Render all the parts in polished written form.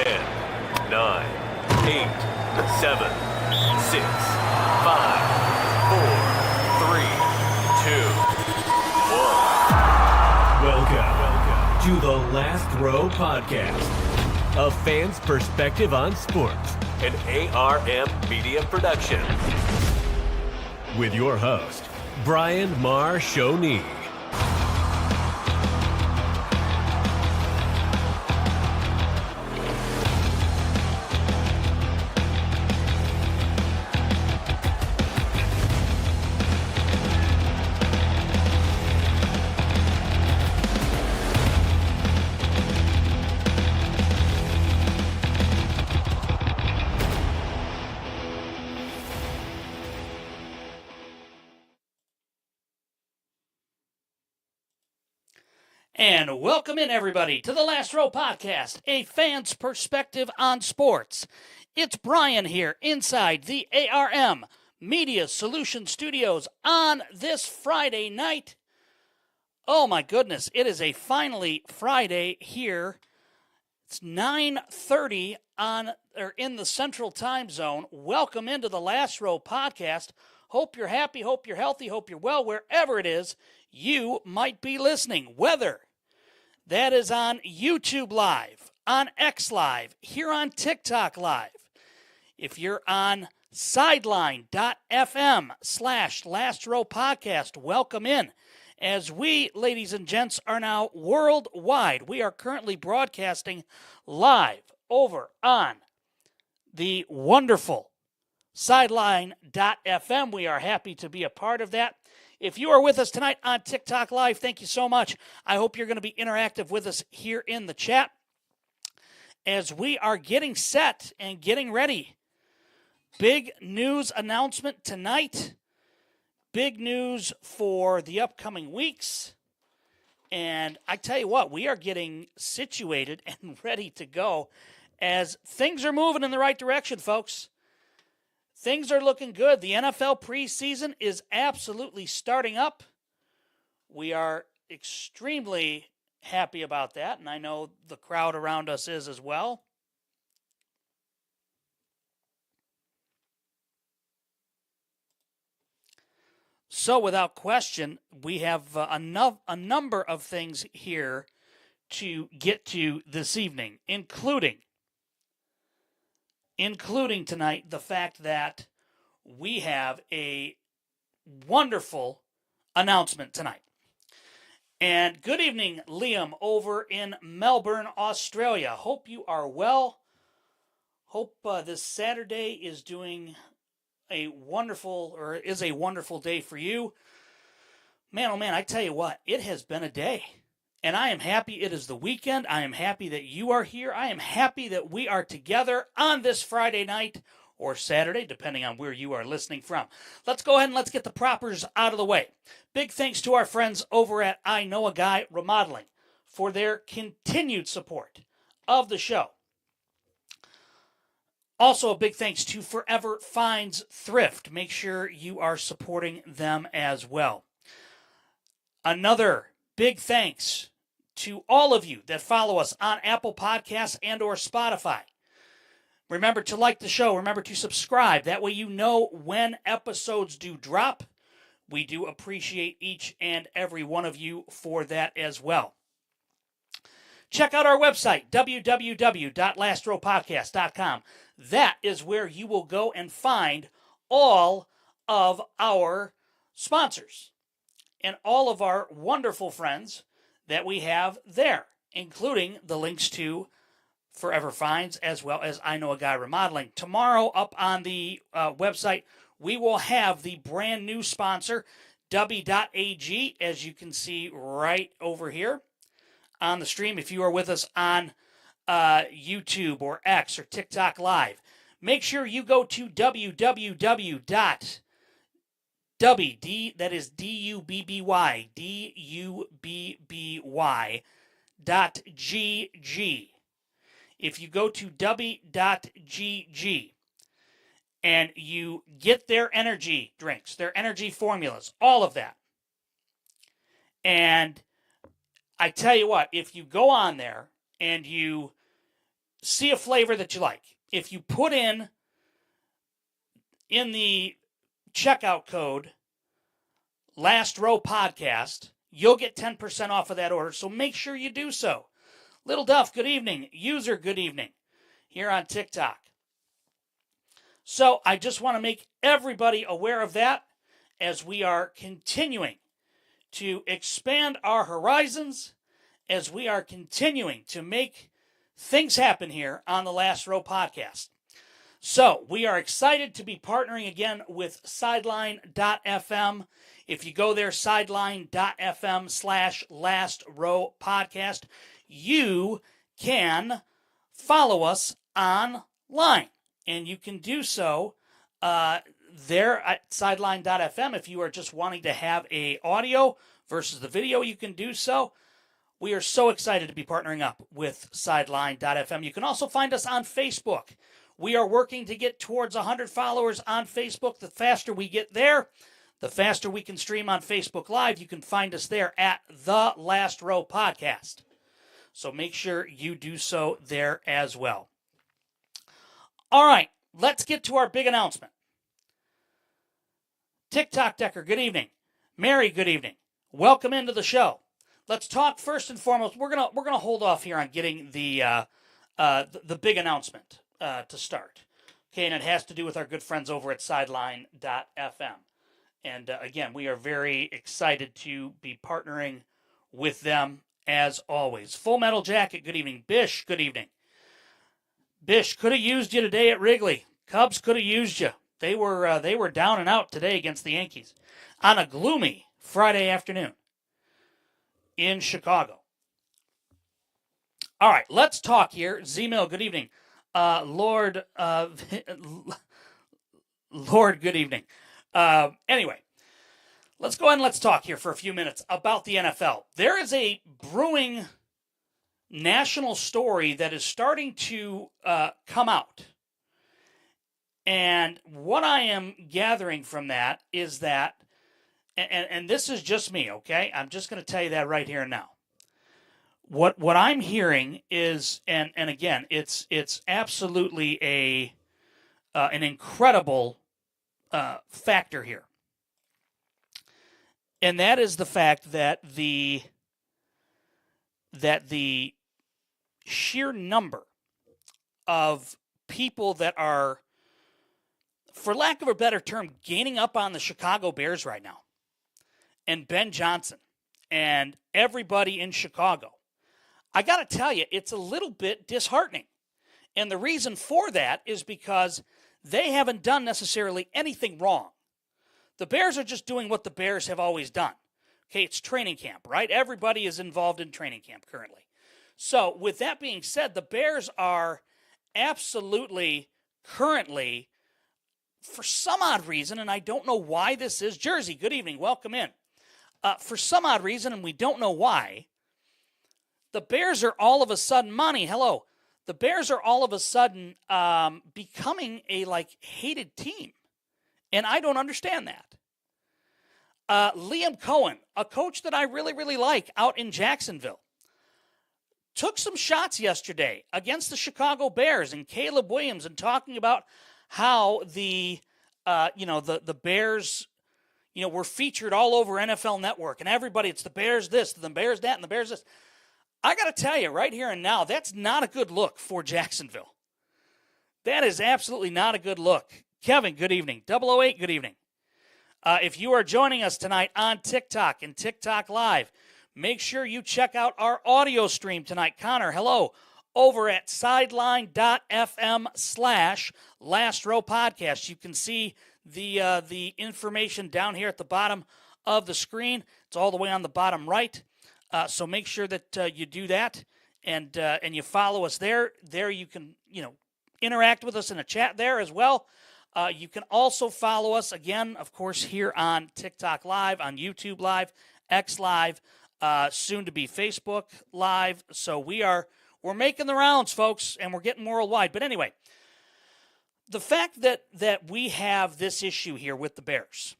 10, 9, 8, 7, 6, 5, 4, 3, 2, 1. Welcome to the Last Row Podcast, a fan's perspective on sports, an ARM media production. With your host, Brian Marshoni. And welcome in, everybody, to the Last Row Podcast, a fan's perspective on sports. It's Brian here inside the ARM Media Solution Studios on this Friday night. Oh my goodness, it is a finally Friday here. It's 9:30 in the Central Time Zone. Welcome into the Last Row Podcast. Hope you're happy, hope you're healthy, hope you're well, wherever it is you might be listening, whether that is on YouTube Live, on X Live, here on TikTok Live. If you're on sideline.fm/Last Row Podcast, welcome in. As we, ladies and gents, are now worldwide. We are currently broadcasting live over on the wonderful sideline.fm. We are happy to be a part of that. If you are with us tonight on TikTok Live, thank you so much. I hope you're going to be interactive with us here in the chat as we are getting set and getting ready. Big news announcement tonight. Big news for the upcoming weeks. And I tell you what, we are getting situated and ready to go as things are moving in the right direction, folks. Things are looking good. The NFL preseason is absolutely starting up. We are extremely happy about that, and I know the crowd around us is as well. So without question, we have a number of things here to get to this evening, including tonight the fact that we have a wonderful announcement tonight. And good evening, Liam, over in Melbourne, Australia. Hope you are well. Hope this Saturday is a wonderful day for you. Man, oh man, I tell you what, it has been a day. And I am happy it is the weekend. I am happy that you are here. I am happy that we are together on this Friday night or Saturday, depending on where you are listening from. Let's go ahead and let's get the propers out of the way. Big thanks to our friends over at I Know a Guy Remodeling for their continued support of the show. Also, a big thanks to Forever Finds Thrift. Make sure you are supporting them as well. Another big thanks to all of you that follow us on Apple Podcasts and or Spotify. Remember to like the show. Remember to subscribe. That way you know when episodes do drop. We do appreciate each and every one of you for that as well. Check out our website, www.lastrowpodcast.com. That is where you will go and find all of our sponsors and all of our wonderful friends that we have there, including the links to Forever Finds as well as I Know a Guy Remodeling. Tomorrow up on the website, we will have the brand new sponsor, W.AG, as you can see right over here on the stream. If you are with us on YouTube or X or TikTok Live, make sure you go to DUBBY.GG. If you go to W.GG and you get their energy drinks, their energy formulas, all of that. And I tell you what, if you go on there and you see a flavor that you like. If you put in the checkout code Last Row Podcast, you'll get 10% off of that order, so make sure you do so. Little Duff, good evening. User, good evening. Here on TikTok. So I just want to make everybody aware of that as we are continuing to expand our horizons, as we are continuing to make things happen here on the Last Row Podcast. So we are excited to be partnering again with Sideline.fm. If you go there, sideline.fm/Last Row Podcast, you can follow us online. And you can do so there at sideline.fm. If you are just wanting to have a audio versus the video, you can do so. We are so excited to be partnering up with sideline.fm. You can also find us on Facebook. We are working to get towards 100 followers on Facebook. The faster we get there, the faster we can stream on Facebook Live. You can find us there at The Last Row Podcast. So make sure you do so there as well. All right, let's get to our big announcement. TikTok Decker, good evening. Mary, good evening. Welcome into the show. Let's talk first and foremost. We're gonna hold off here on getting the big announcement to start. Okay, and it has to do with our good friends over at Sideline.fm. And again, we are very excited to be partnering with them as always. Full Metal Jacket, good evening. Bish, good evening. Bish, could have used you today at Wrigley. Cubs could have used you. They were down and out today against the Yankees on a gloomy Friday afternoon in Chicago. All right, let's talk here. Z-Mill, good evening. Lord, good evening. Anyway, let's go ahead and let's talk here for a few minutes about the NFL. There is a brewing national story that is starting to come out. And what I am gathering from that is that, and this is just me, okay? I'm just going to tell you that right here and now. What I'm hearing is, and again, it's absolutely an incredible factor here. And that is the fact that the sheer number of people that are, for lack of a better term, gaining up on the Chicago Bears right now, and Ben Johnson, and everybody in Chicago, I got to tell you, it's a little bit disheartening. And the reason for that is because they haven't done necessarily anything wrong. The Bears are just doing what the Bears have always done. Okay, it's training camp, right? Everybody is involved in training camp currently. So with that being said, the Bears are absolutely currently, for some odd reason, and I don't know why this is, Jersey, good evening, welcome in. For some odd reason, and we don't know why, the Bears are all of a sudden, Monty, hello. The Bears are all of a sudden becoming a hated team. And I don't understand that. Liam Cohen, a coach that I really, really like out in Jacksonville, took some shots yesterday against the Chicago Bears and Caleb Williams, and talking about how the Bears, were featured all over NFL Network, and everybody, it's the Bears this, the Bears that, and the Bears this. I got to tell you right here and now, that's not a good look for Jacksonville. That is absolutely not a good look. Kevin, good evening. 008, good evening. If you are joining us tonight on TikTok and TikTok Live, make sure you check out our audio stream tonight. Connor, hello, over at sideline.fm/Last Row Podcast. You can see the information down here at the bottom of the screen. It's all the way on the bottom right. So make sure that you do that and you follow us there. There you can, interact with us in a chat there as well. You can also follow us, again, of course, here on TikTok Live, on YouTube Live, X Live, soon to be Facebook Live. So we're making the rounds, folks, and we're getting worldwide. But anyway, the fact that we have this issue here with the Bears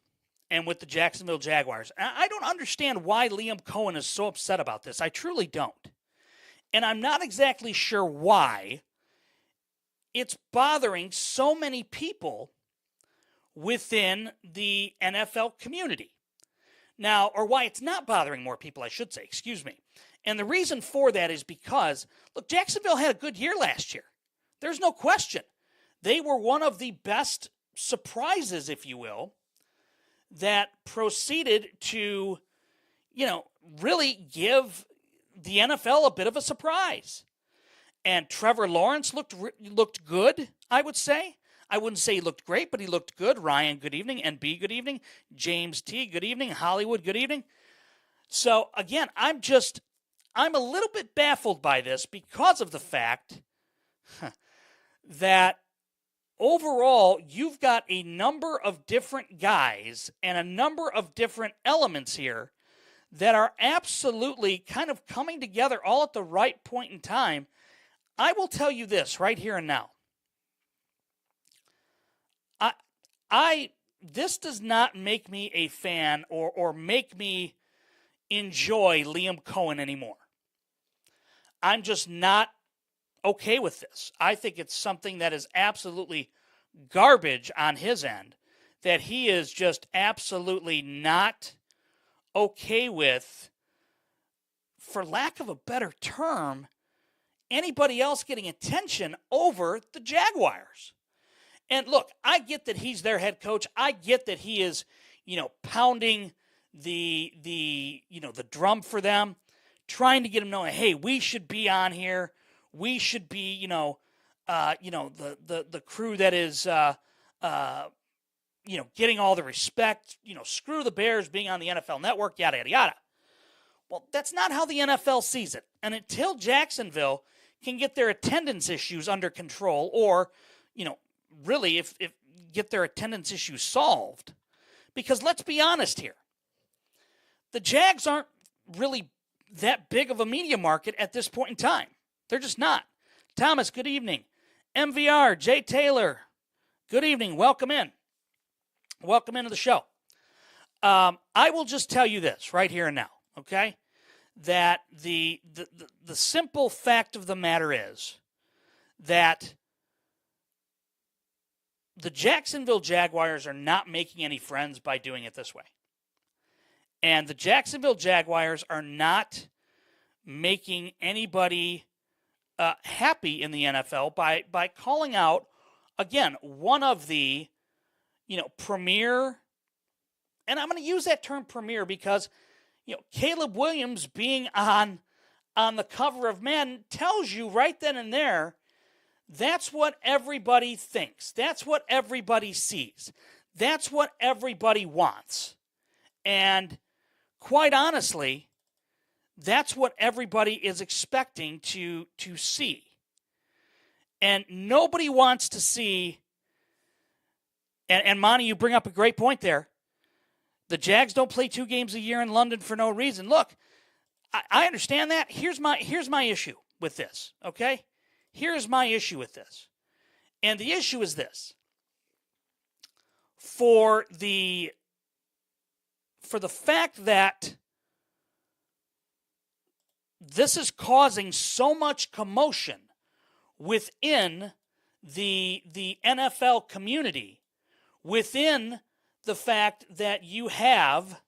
and with the Jacksonville Jaguars, I don't understand why Liam Cohen is so upset about this. I truly don't. And I'm not exactly sure why it's bothering so many people within the NFL community. Now, or why it's not bothering more people, I should say, excuse me. And the reason for that is because, look, Jacksonville had a good year last year. There's no question. They were one of the best surprises, if you will, that proceeded to, really give the NFL a bit of a surprise. And Trevor Lawrence looked good, I would say. I wouldn't say he looked great, but he looked good. Ryan, good evening. NB, good evening. James T, good evening. Hollywood, good evening. So, again, I'm a little bit baffled by this because of the fact that overall, you've got a number of different guys and a number of different elements here that are absolutely kind of coming together all at the right point in time. I will tell you this right here and now. This does not make me a fan or make me enjoy Liam Cohen anymore. I'm just not okay with this. I think it's something that is absolutely garbage on his end, that he is just absolutely not okay with, for lack of a better term, anybody else getting attention over the Jaguars. And look, I get that he's their head coach. I get that he is, pounding the drum for them, trying to get them knowing, hey, we should be on here. We should be, the crew that is, getting all the respect. Screw the Bears being on the NFL Network, yada, yada, yada. Well, that's not how the NFL sees it. And until Jacksonville can get their attendance issues under control or, really if get their attendance issues solved, because let's be honest here, the Jags aren't really that big of a media market at this point in time. They're just not. Thomas, good evening. MVR, Jay Taylor, good evening. Welcome in. Welcome into the show. I will just tell you this right here and now, okay? That the simple fact of the matter is that the Jacksonville Jaguars are not making any friends by doing it this way. And the Jacksonville Jaguars are not making anybody happy in the NFL by calling out, again, one of the, premier, and I'm going to use that term premier because, Caleb Williams being on the cover of Madden tells you right then and there, that's what everybody thinks. That's what everybody sees. That's what everybody wants. And quite honestly, that's what everybody is expecting to see. And nobody wants to see, and Monty, you bring up a great point there. The Jags don't play 2 games a year in London for no reason. Look, I understand that. Here's my issue with this, okay? Here's my issue with this. And the issue is this. For the fact that this is causing so much commotion within the NFL community, within the fact that you have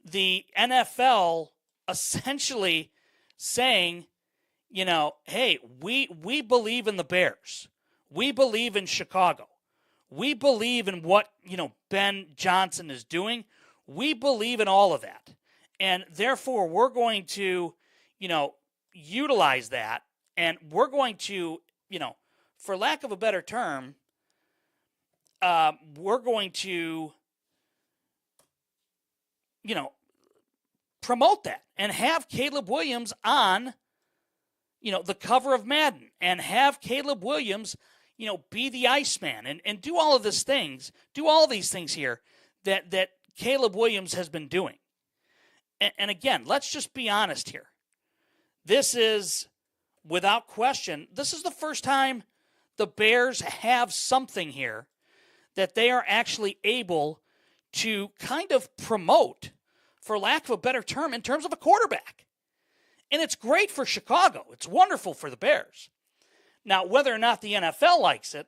the NFL essentially saying, hey, we believe in the Bears. We believe in Chicago. We believe in what, Ben Johnson is doing. We believe in all of that. And therefore, we're going to, utilize that. And we're going to, for lack of a better term, we're going to, promote that and have Caleb Williams on, the cover of Madden and have Caleb Williams, be the Iceman and do all of these things, here that Caleb Williams has been doing. And again, let's just be honest here. This is, without question, this is the first time the Bears have something here that they are actually able to kind of promote, for lack of a better term, in terms of a quarterback. And it's great for Chicago. It's wonderful for the Bears. Now, whether or not the NFL likes it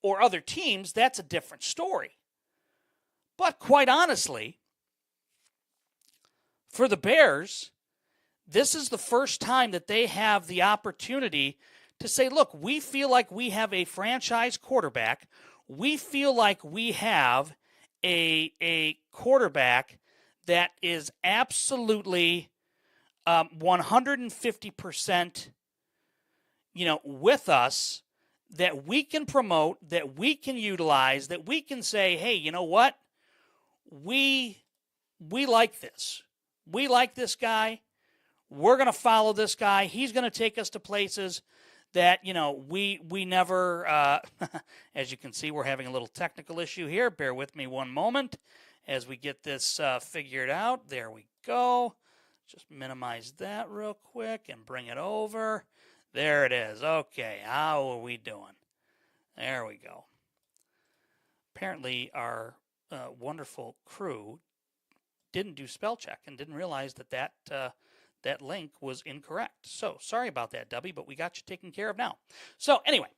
or other teams, that's a different story. But quite honestly, for the Bears, this is the first time that they have the opportunity to say, look, we feel like we have a franchise quarterback. We feel like we have a quarterback that is absolutely 150%, with us, that we can promote, that we can utilize, that we can say, hey, you know what? We like this. We like this guy. We're going to follow this guy. He's going to take us to places that, we never, as you can see, we're having a little technical issue here. Bear with me one moment as we get this figured out. There we go. Just minimize that real quick and bring it over. There it is. Okay, how are we doing? There we go. Apparently, our wonderful crew didn't do spell check and didn't realize that link was incorrect. So, sorry about that, Debbie, but we got you taken care of now. So, anyway,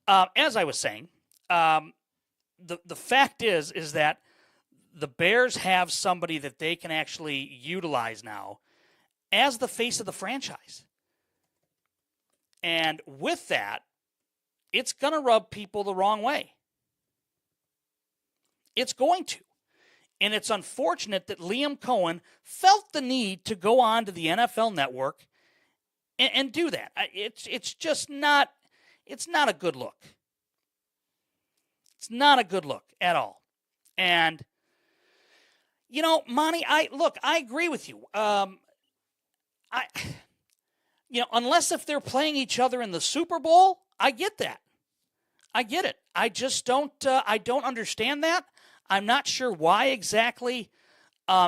as I was saying, the fact is that the Bears have somebody that they can actually utilize now as the face of the franchise. And with that, it's going to rub people the wrong way. It's going to. And it's unfortunate that Liam Cohen felt the need to go on to the NFL Network and do that. It's just not, it's not a good look. It's not a good look at all. And, Monty, I agree with you. Unless if they're playing each other in the Super Bowl, I get that. I get it. I just don't understand that. I'm not sure why exactly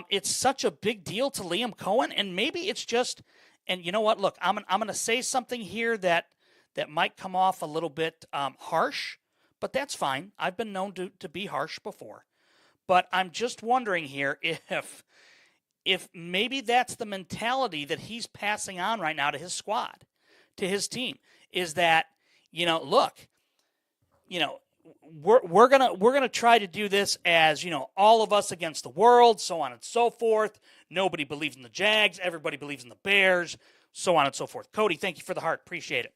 it's such a big deal to Liam Cohen, and maybe it's just, and you know what? Look, I'm going to say something here that might come off a little bit harsh, but that's fine. I've been known to be harsh before, but I'm just wondering here if maybe that's the mentality that he's passing on right now to his squad, to his team, is that, look, we're gonna try to do this as, all of us against the world, so on and so forth. Nobody believes in the Jags, everybody believes in the Bears, so on and so forth. Cody, thank you for the heart, appreciate it.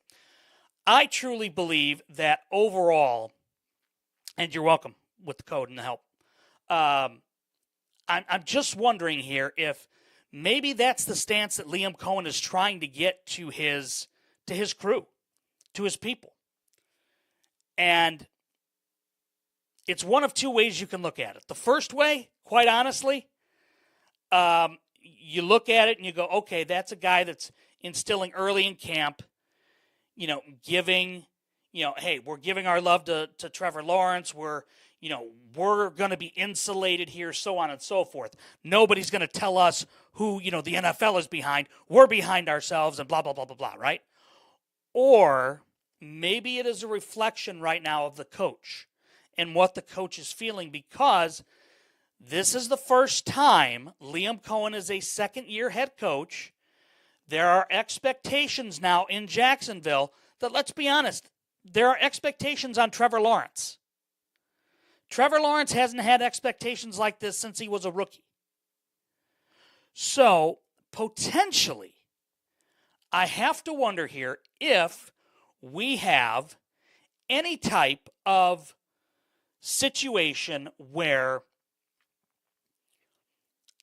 I truly believe that overall, and you're welcome with the code and the help. I'm just wondering here if maybe that's the stance that Liam Cohen is trying to get to his crew, to his people. And it's one of two ways you can look at it. The first way, quite honestly, you look at it and you go, okay, that's a guy that's instilling early in camp, giving, hey, we're giving our love to Trevor Lawrence. We're going to be insulated here, so on and so forth. Nobody's going to tell us who, the NFL is behind. We're behind ourselves and blah, blah, blah, blah, blah, right? Or maybe it is a reflection right now of the coach and what the coach is feeling, because this is the first time Liam Cohen is a second-year head coach. There are expectations now in Jacksonville that, let's be honest, there are expectations on Trevor Lawrence. Trevor Lawrence hasn't had expectations like this since he was a rookie. So, potentially, I have to wonder here if we have any type of situation where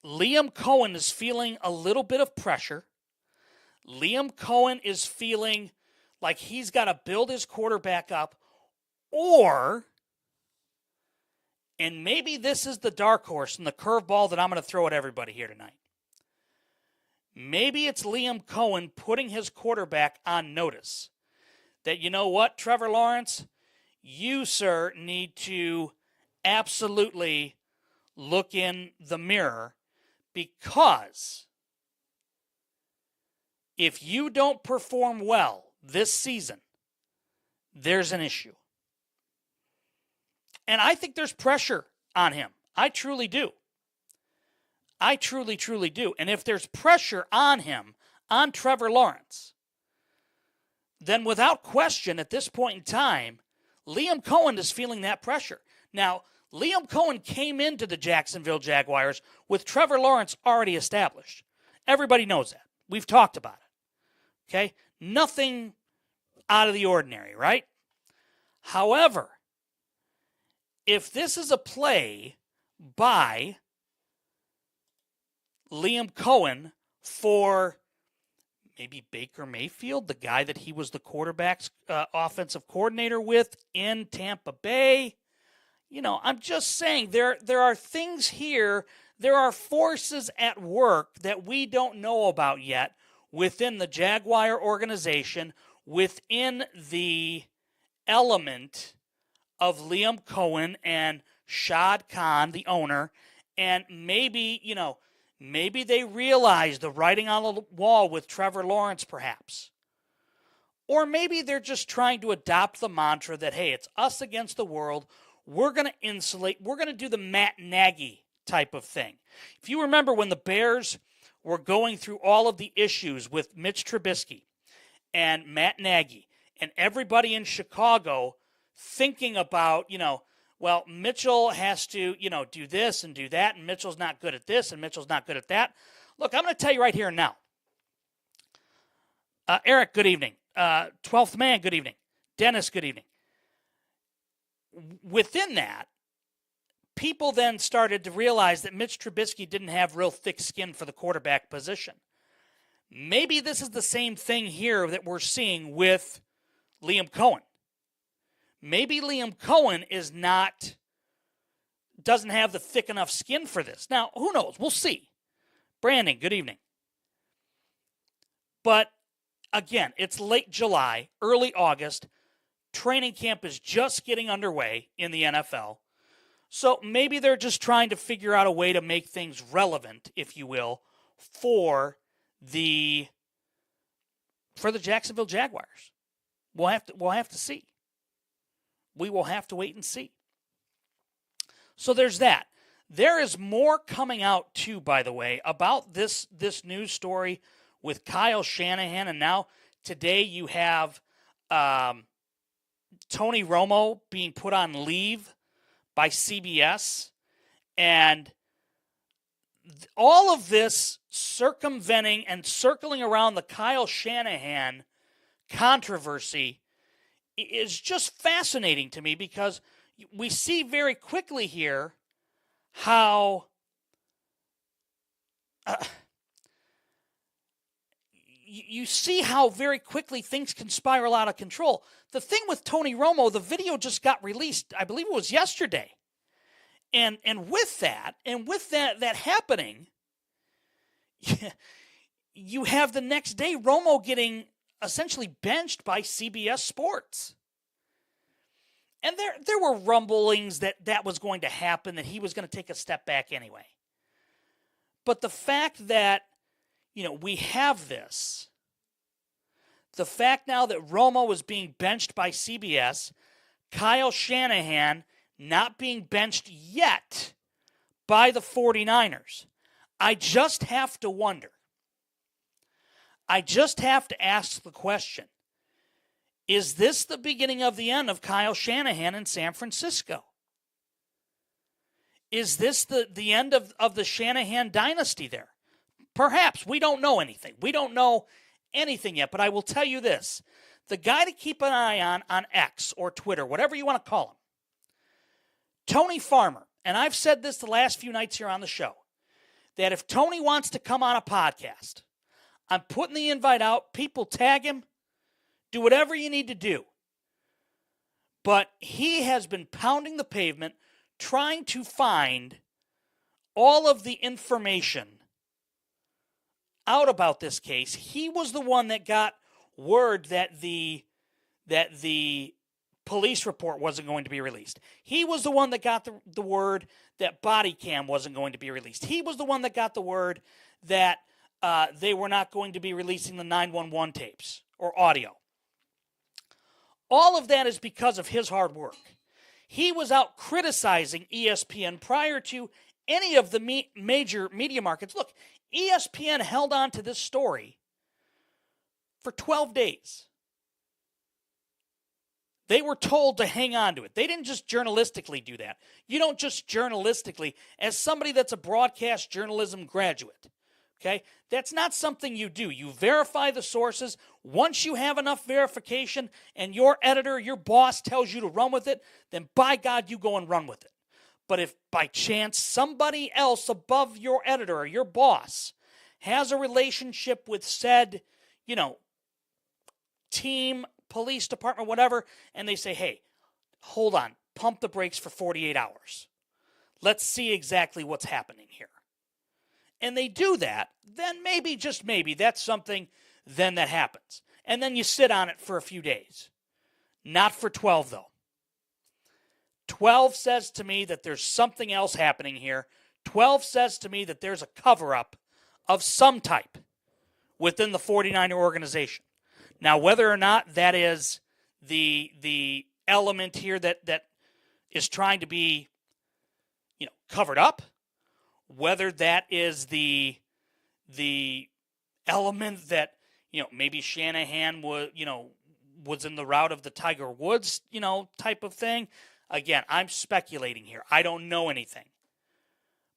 Liam Cohen is feeling a little bit of pressure. Liam Cohen is feeling like he's got to build his quarterback up, and maybe this is the dark horse and the curveball that I'm going to throw at everybody here tonight. Maybe it's Liam Cohen putting his quarterback on notice that, you know what, Trevor Lawrence, you, sir, need to absolutely look in the mirror, because if you don't perform well this season, there's an issue. And I think there's pressure on him. I truly do. I truly, truly do. And if there's pressure on him, on Trevor Lawrence, then without question, at this point in time, Liam Cohen is feeling that pressure. Now, Liam Cohen came into the Jacksonville Jaguars with Trevor Lawrence already established. Everybody knows that. We've talked about it. Okay? Nothing out of the ordinary, right? However, if this is a play by Liam Cohen for maybe Baker Mayfield, the guy that he was the quarterback's offensive coordinator with in Tampa Bay, I'm just saying there are things here, there are forces at work that we don't know about yet within the Jaguar organization, within the element of Liam Cohen and Shad Khan, the owner, and maybe they realize the writing on the wall with Trevor Lawrence perhaps. Or maybe they're just trying to adopt the mantra that, hey, it's us against the world. We're going to insulate. We're going to do the Matt Nagy type of thing. If you remember when the Bears were going through all of the issues with Mitch Trubisky and Matt Nagy and everybody in Chicago thinking about, well, Mitchell has to, do this and do that, and Mitchell's not good at this, and Mitchell's not good at that. Look, I'm going to tell you right here and now. Eric, good evening. 12th Man, good evening. Dennis, good evening. Within that, people then started to realize that Mitch Trubisky didn't have real thick skin for the quarterback position. Maybe this is the same thing here that we're seeing with Liam Cohen. Maybe Liam Cohen doesn't have the thick enough skin for this. Now, who knows? We'll see. Brandon, good evening. But again, it's late July, early August. Training camp is just getting underway in the NFL. So maybe they're just trying to figure out a way to make things relevant, if you will, for the Jacksonville Jaguars. We'll have to see. We will have to wait and see. So there's that. There is more coming out too, by the way, about this news story with Kyle Shanahan, and now today you have Tony Romo being put on leave by CBS, and all of this circumventing and circling around the Kyle Shanahan controversy is just fascinating to me, because we see very quickly here how you see how very quickly things can spiral out of control. The thing with Tony Romo, the video just got released, I believe it was yesterday. And with that happening, you have the next day Romo getting essentially benched by CBS Sports. And there were rumblings that was going to happen, that he was going to take a step back anyway. But the fact that, we have this, the fact now that Romo is being benched by CBS, Kyle Shanahan not being benched yet by the 49ers, I just have to wonder. I just have to ask the question, is this the beginning of the end of Kyle Shanahan in San Francisco? Is this the end of the Shanahan dynasty there? Perhaps. We don't know anything. We don't know anything yet, but I will tell you this. The guy to keep an eye on X or Twitter, whatever you want to call him, Tony Farmer, and I've said this the last few nights here on the show, that if Tony wants to come on a podcast, I'm putting the invite out. People tag him. Do whatever you need to do. But he has been pounding the pavement trying to find all of the information out about this case. He was the one that got word that the police report wasn't going to be released. He was the one that got the word that body cam wasn't going to be released. He was the one that got the word that they were not going to be releasing the 911 tapes or audio. All of that is because of his hard work. He was out criticizing ESPN prior to any of the major media markets. Look, ESPN held on to this story for 12 days. They were told to hang on to it. They didn't just journalistically do that. You don't just journalistically, as somebody that's a broadcast journalism graduate, okay? That's not something you do. You verify the sources. Once you have enough verification and your editor, your boss tells you to run with it, then by God, you go and run with it. But if by chance somebody else above your editor or your boss has a relationship with said, team, police department, whatever, and they say, hey, hold on, pump the brakes for 48 hours. Let's see exactly what's happening here. And they do that, then maybe, just maybe, that's something then that happens. And then you sit on it for a few days. Not for 12, though. 12 says to me that there's something else happening here. 12 says to me that there's a cover-up of some type within the 49er organization. Now, whether or not that is the element here that is trying to be, covered up, whether that is the element that, maybe Shanahan was in the route of the Tiger Woods, type of thing. Again, I'm speculating here. I don't know anything.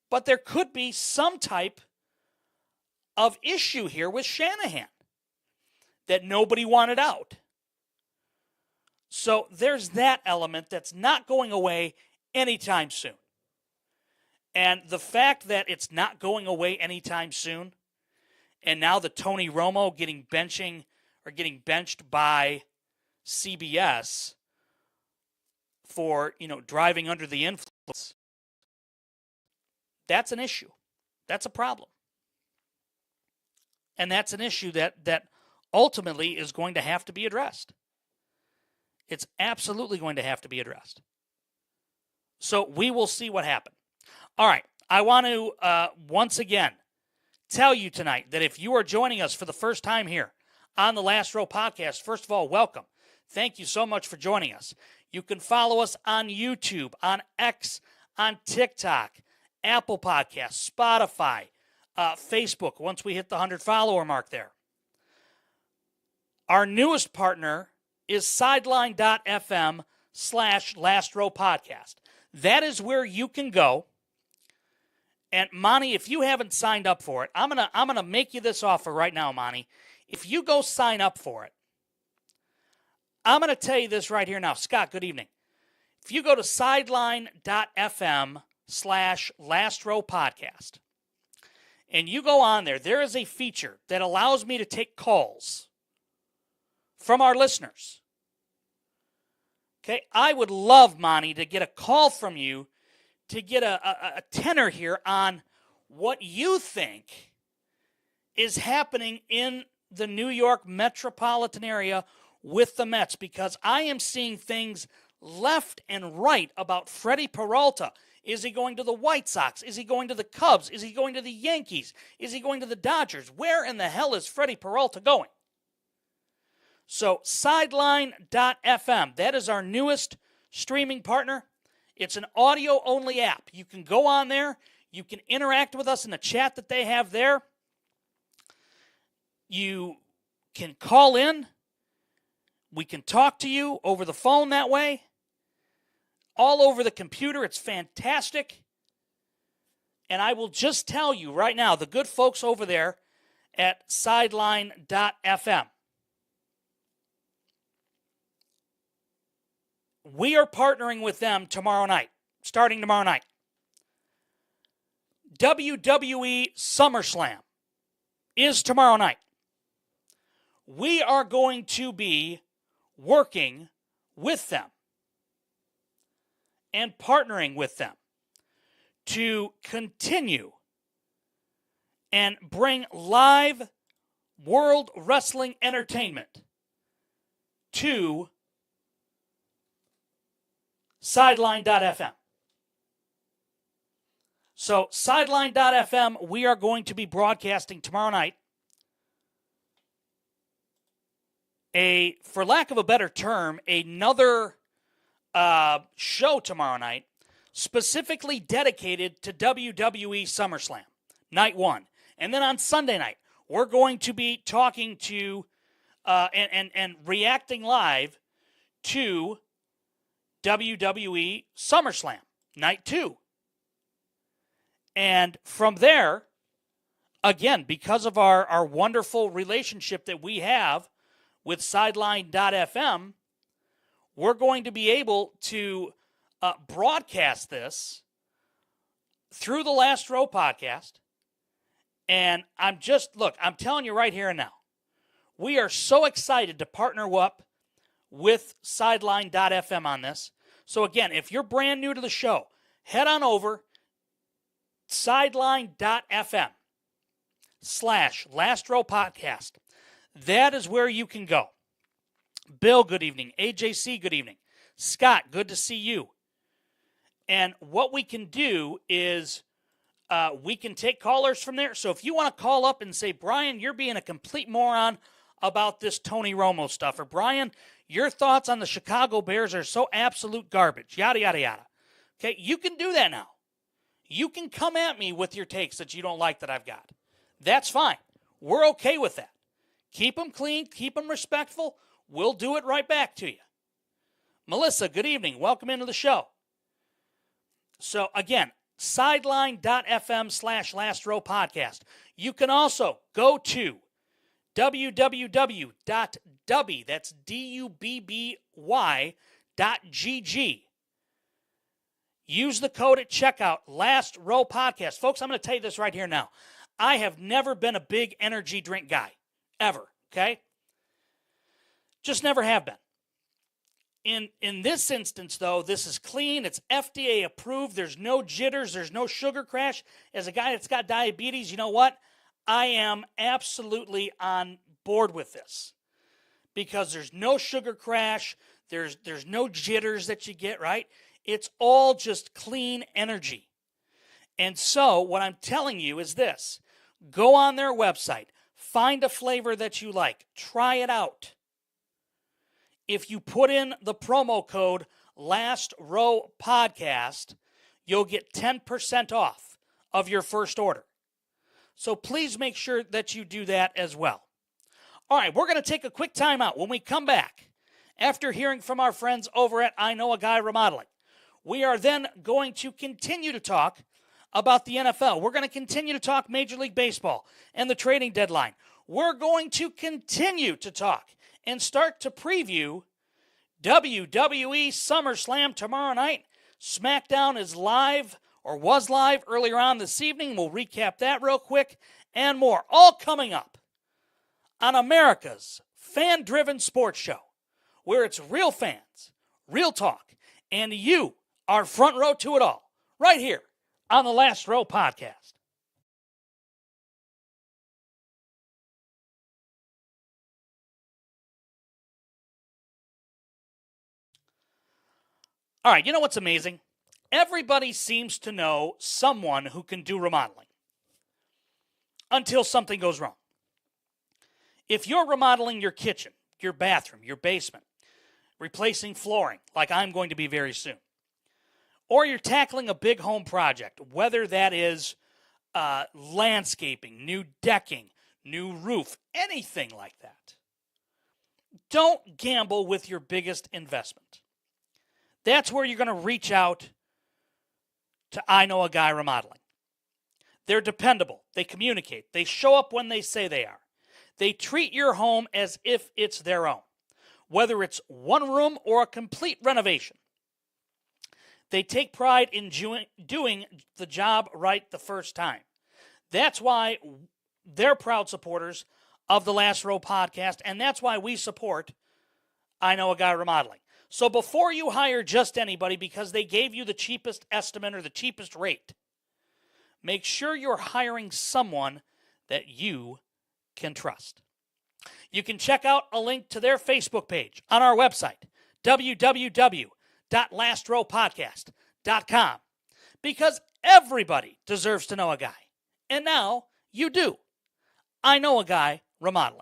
But there could be some type of issue here with Shanahan that nobody wanted out. So there's that element that's not going away anytime soon. And the fact that it's not going away anytime soon, and now the Tony Romo getting benched by CBS for, driving under the influence, that's an issue. That's a problem. And that's an issue that ultimately is going to have to be addressed. It's absolutely going to have to be addressed. So we will see what happens. All right, I want to once again tell you tonight that if you are joining us for the first time here on the Last Row Podcast, first of all, welcome. Thank you so much for joining us. You can follow us on YouTube, on X, on TikTok, Apple Podcasts, Spotify, Facebook, once we hit the 100 follower mark there. Our newest partner is sideline.fm/Last Row Podcast. That is where you can go. And Monty, if you haven't signed up for it, I'm gonna make you this offer right now, Monty. If you go sign up for it, I'm gonna tell you this right here now. Scott, good evening. If you go to sideline.fm/Last Row Podcast, and you go on there, there is a feature that allows me to take calls from our listeners. Okay, I would love, Monty, to get a call from you to get a tenor here on what you think is happening in the New York metropolitan area with the Mets, because I am seeing things left and right about Freddie Peralta. Is he going to the White Sox? Is he going to the Cubs? Is he going to the Yankees? Is he going to the Dodgers? Where in the hell is Freddie Peralta going? So sideline.fm, that is our newest streaming partner. It's an audio-only app. You can go on there. You can interact with us in the chat that they have there. You can call in. We can talk to you over the phone that way. All over the computer. It's fantastic. And I will just tell you right now, the good folks over there at sideline.fm, we are partnering with them tomorrow night, starting tomorrow night. WWE SummerSlam is tomorrow night. We are going to be working with them and partnering with them to continue and bring live World Wrestling entertainment to sideline.fm. So sideline.fm, we are going to be broadcasting tomorrow night for lack of a better term, another show tomorrow night specifically dedicated to WWE SummerSlam, night one. And then on Sunday night, we're going to be talking to and reacting live to WWE SummerSlam, Night 2. And from there, again, because of our wonderful relationship that we have with Sideline.fm, we're going to be able to broadcast this through the Last Row podcast. And I'm telling you right here and now, we are so excited to partner up with Sideline.fm on this. So again, if you're brand new to the show, head on over Sideline.fm/Last Row Podcast. That is where you can go. Bill, good evening. AJC, good evening. Scott, good to see you. And what we can do is we can take callers from there. So if you want to call up and say, Brian, you're being a complete moron about this Tony Romo stuff, or Brian, your thoughts on the Chicago Bears are so absolute garbage, yada, yada, yada. Okay, you can do that now. You can come at me with your takes that you don't like that I've got. That's fine. We're okay with that. Keep them clean, keep them respectful. We'll do it right back to you. Melissa, good evening. Welcome into the show. So again, Sideline.fm/Last Row Podcast. You can also go to www.dubby, that's DUBBY.GG. Use the code at checkout, Last Row Podcast. Folks, I'm going to tell you this right here now. I have never been a big energy drink guy, ever, okay? Just never have been. In this instance, though, this is clean. It's FDA approved. There's no jitters. There's no sugar crash. As a guy that's got diabetes, you know what? I am absolutely on board with this because there's no sugar crash. There's no jitters that you get, right? It's all just clean energy. And so what I'm telling you is this. Go on their website. Find a flavor that you like. Try it out. If you put in the promo code Last Row Podcast, you'll get 10% off of your first order. So please make sure that you do that as well. All right, we're going to take a quick time out. When we come back, after hearing from our friends over at I Know a Guy Remodeling, we are then going to continue to talk about the NFL. We're going to continue to talk Major League Baseball and the trading deadline. We're going to continue to talk and start to preview WWE SummerSlam tomorrow night. SmackDown is live, or was live earlier on this evening. We'll recap that real quick and more. All coming up on America's fan-driven sports show, where it's real fans, real talk, and you are front row to it all, right here on the Last Row Podcast. All right, you know what's amazing? Everybody seems to know someone who can do remodeling until something goes wrong. If you're remodeling your kitchen, your bathroom, your basement, replacing flooring, like I'm going to be very soon, or you're tackling a big home project, whether that is landscaping, new decking, new roof, anything like that, don't gamble with your biggest investment. That's where you're going to reach out to I Know a Guy Remodeling. They're dependable. They communicate. They show up when they say they are. They treat your home as if it's their own, whether it's one room or a complete renovation. They take pride in doing the job right the first time. That's why they're proud supporters of the Last Row Podcast, and that's why we support I Know a Guy Remodeling. So before you hire just anybody because they gave you the cheapest estimate or the cheapest rate, make sure you're hiring someone that you can trust. You can check out a link to their Facebook page on our website, www.lastrowpodcast.com, because everybody deserves to know a guy. And now you do. I Know a Guy Remodeling.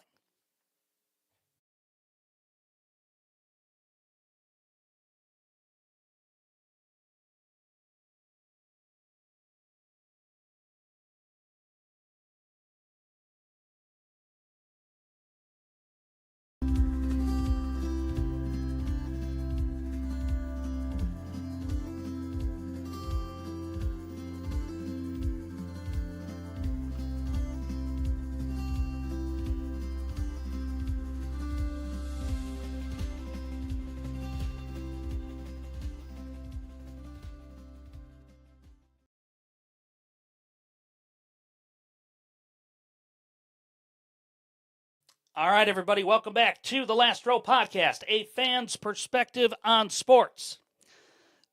All right, everybody, welcome back to the Last Row Podcast, a fan's perspective on sports.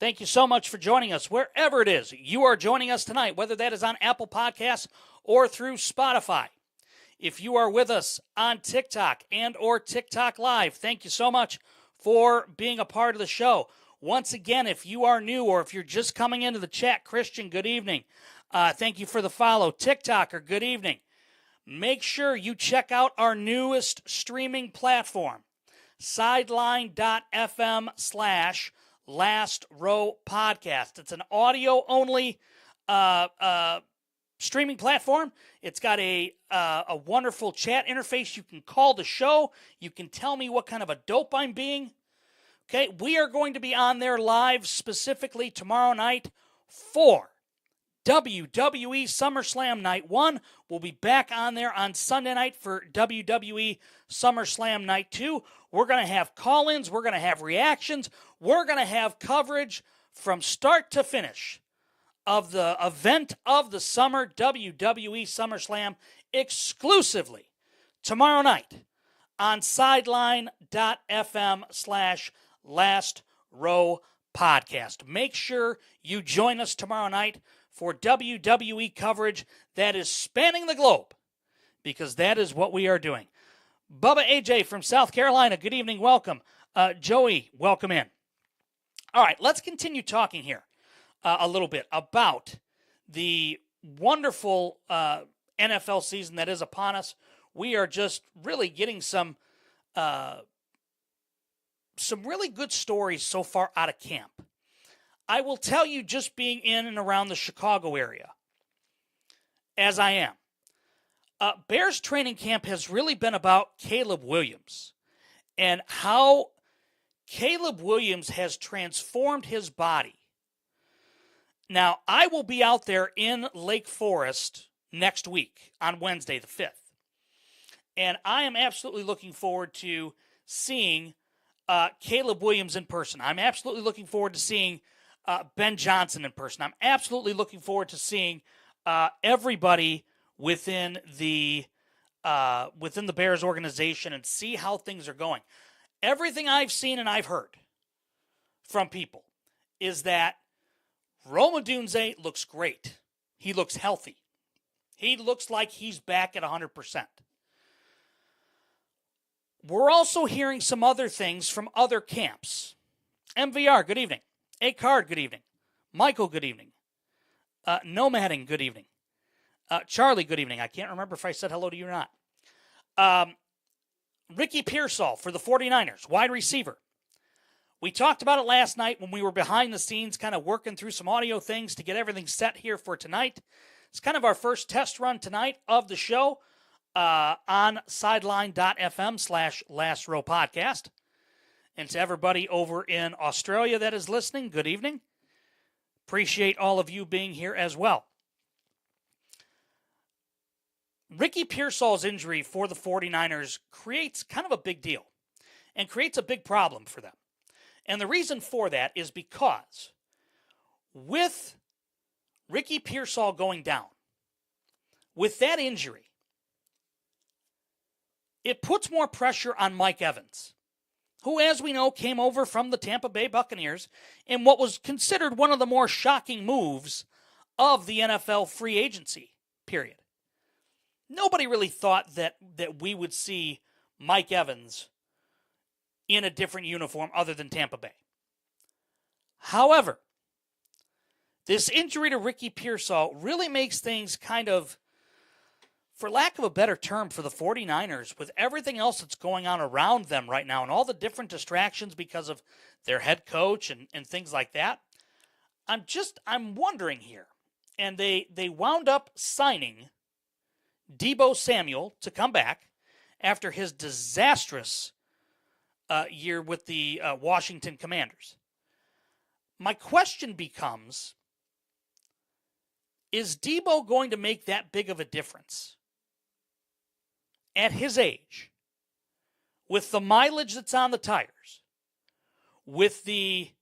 Thank you so much for joining us, wherever it is you are joining us tonight, whether that is on Apple Podcasts or through Spotify. If you are with us on TikTok and or TikTok Live, thank you so much for being a part of the show. Once again, if you are new or if you're just coming into the chat, Christian, good evening. Thank you for the follow. TikToker, good evening. Make sure you check out our newest streaming platform, sideline.fm/Last Row Podcast. It's an audio-only streaming platform. It's got a wonderful chat interface. You can call the show. You can tell me what kind of a dope I'm being. Okay, we are going to be on there live specifically tomorrow night for WWE SummerSlam Night 1. We'll be back on there on Sunday night for WWE SummerSlam Night 2. We're going to have call-ins. We're going to have reactions. We're going to have coverage from start to finish of the event of the summer, WWE SummerSlam, exclusively tomorrow night on sideline.fm/Last Row Podcast. Make sure you join us tomorrow night for WWE coverage that is spanning the globe, because that is what we are doing. Bubba AJ from South Carolina, good evening, welcome. Joey, welcome in. All right, let's continue talking here a little bit about the wonderful NFL season that is upon us. We are just really getting some really good stories so far out of camp. I will tell you, just being in and around the Chicago area, as I am, Bears training camp has really been about Caleb Williams and how Caleb Williams has transformed his body. Now, I will be out there in Lake Forest next week on Wednesday the 5th, and I am absolutely looking forward to seeing Caleb Williams in person. I'm absolutely looking forward to seeing Ben Johnson in person. I'm absolutely looking forward to seeing everybody within the Bears organization and see how things are going. Everything I've seen and I've heard from people is that Rome Odunze looks great. He looks healthy. He looks like he's back at 100%. We're also hearing some other things from other camps. MVR, good evening. A Card, good evening. Michael, good evening. Nomading, good evening. Charlie, good evening. I can't remember if I said hello to you or not. Ricky Pearsall for the 49ers, wide receiver. We talked about it last night when we were behind the scenes kind of working through some audio things to get everything set here for tonight. It's kind of our first test run tonight of the show on sideline.fm/Last Row Podcast. And to everybody over in Australia that is listening, good evening. Appreciate all of you being here as well. Ricky Pearsall's injury for the 49ers creates kind of a big deal and creates a big problem for them. And the reason for that is because with Ricky Pearsall going down, with that injury, it puts more pressure on Mike Evans, who, as we know, came over from the Tampa Bay Buccaneers in what was considered one of the more shocking moves of the NFL free agency period. Nobody really thought that we would see Mike Evans in a different uniform other than Tampa Bay. However, this injury to Ricky Pearsall really makes things kind of, for lack of a better term, for the 49ers, with everything else that's going on around them right now and all the different distractions because of their head coach and things like that. I'm wondering here. And they wound up signing Deebo Samuel to come back after his disastrous year with the Washington Commanders. My question becomes, is Deebo going to make that big of a difference at his age, with the mileage that's on the tires, with the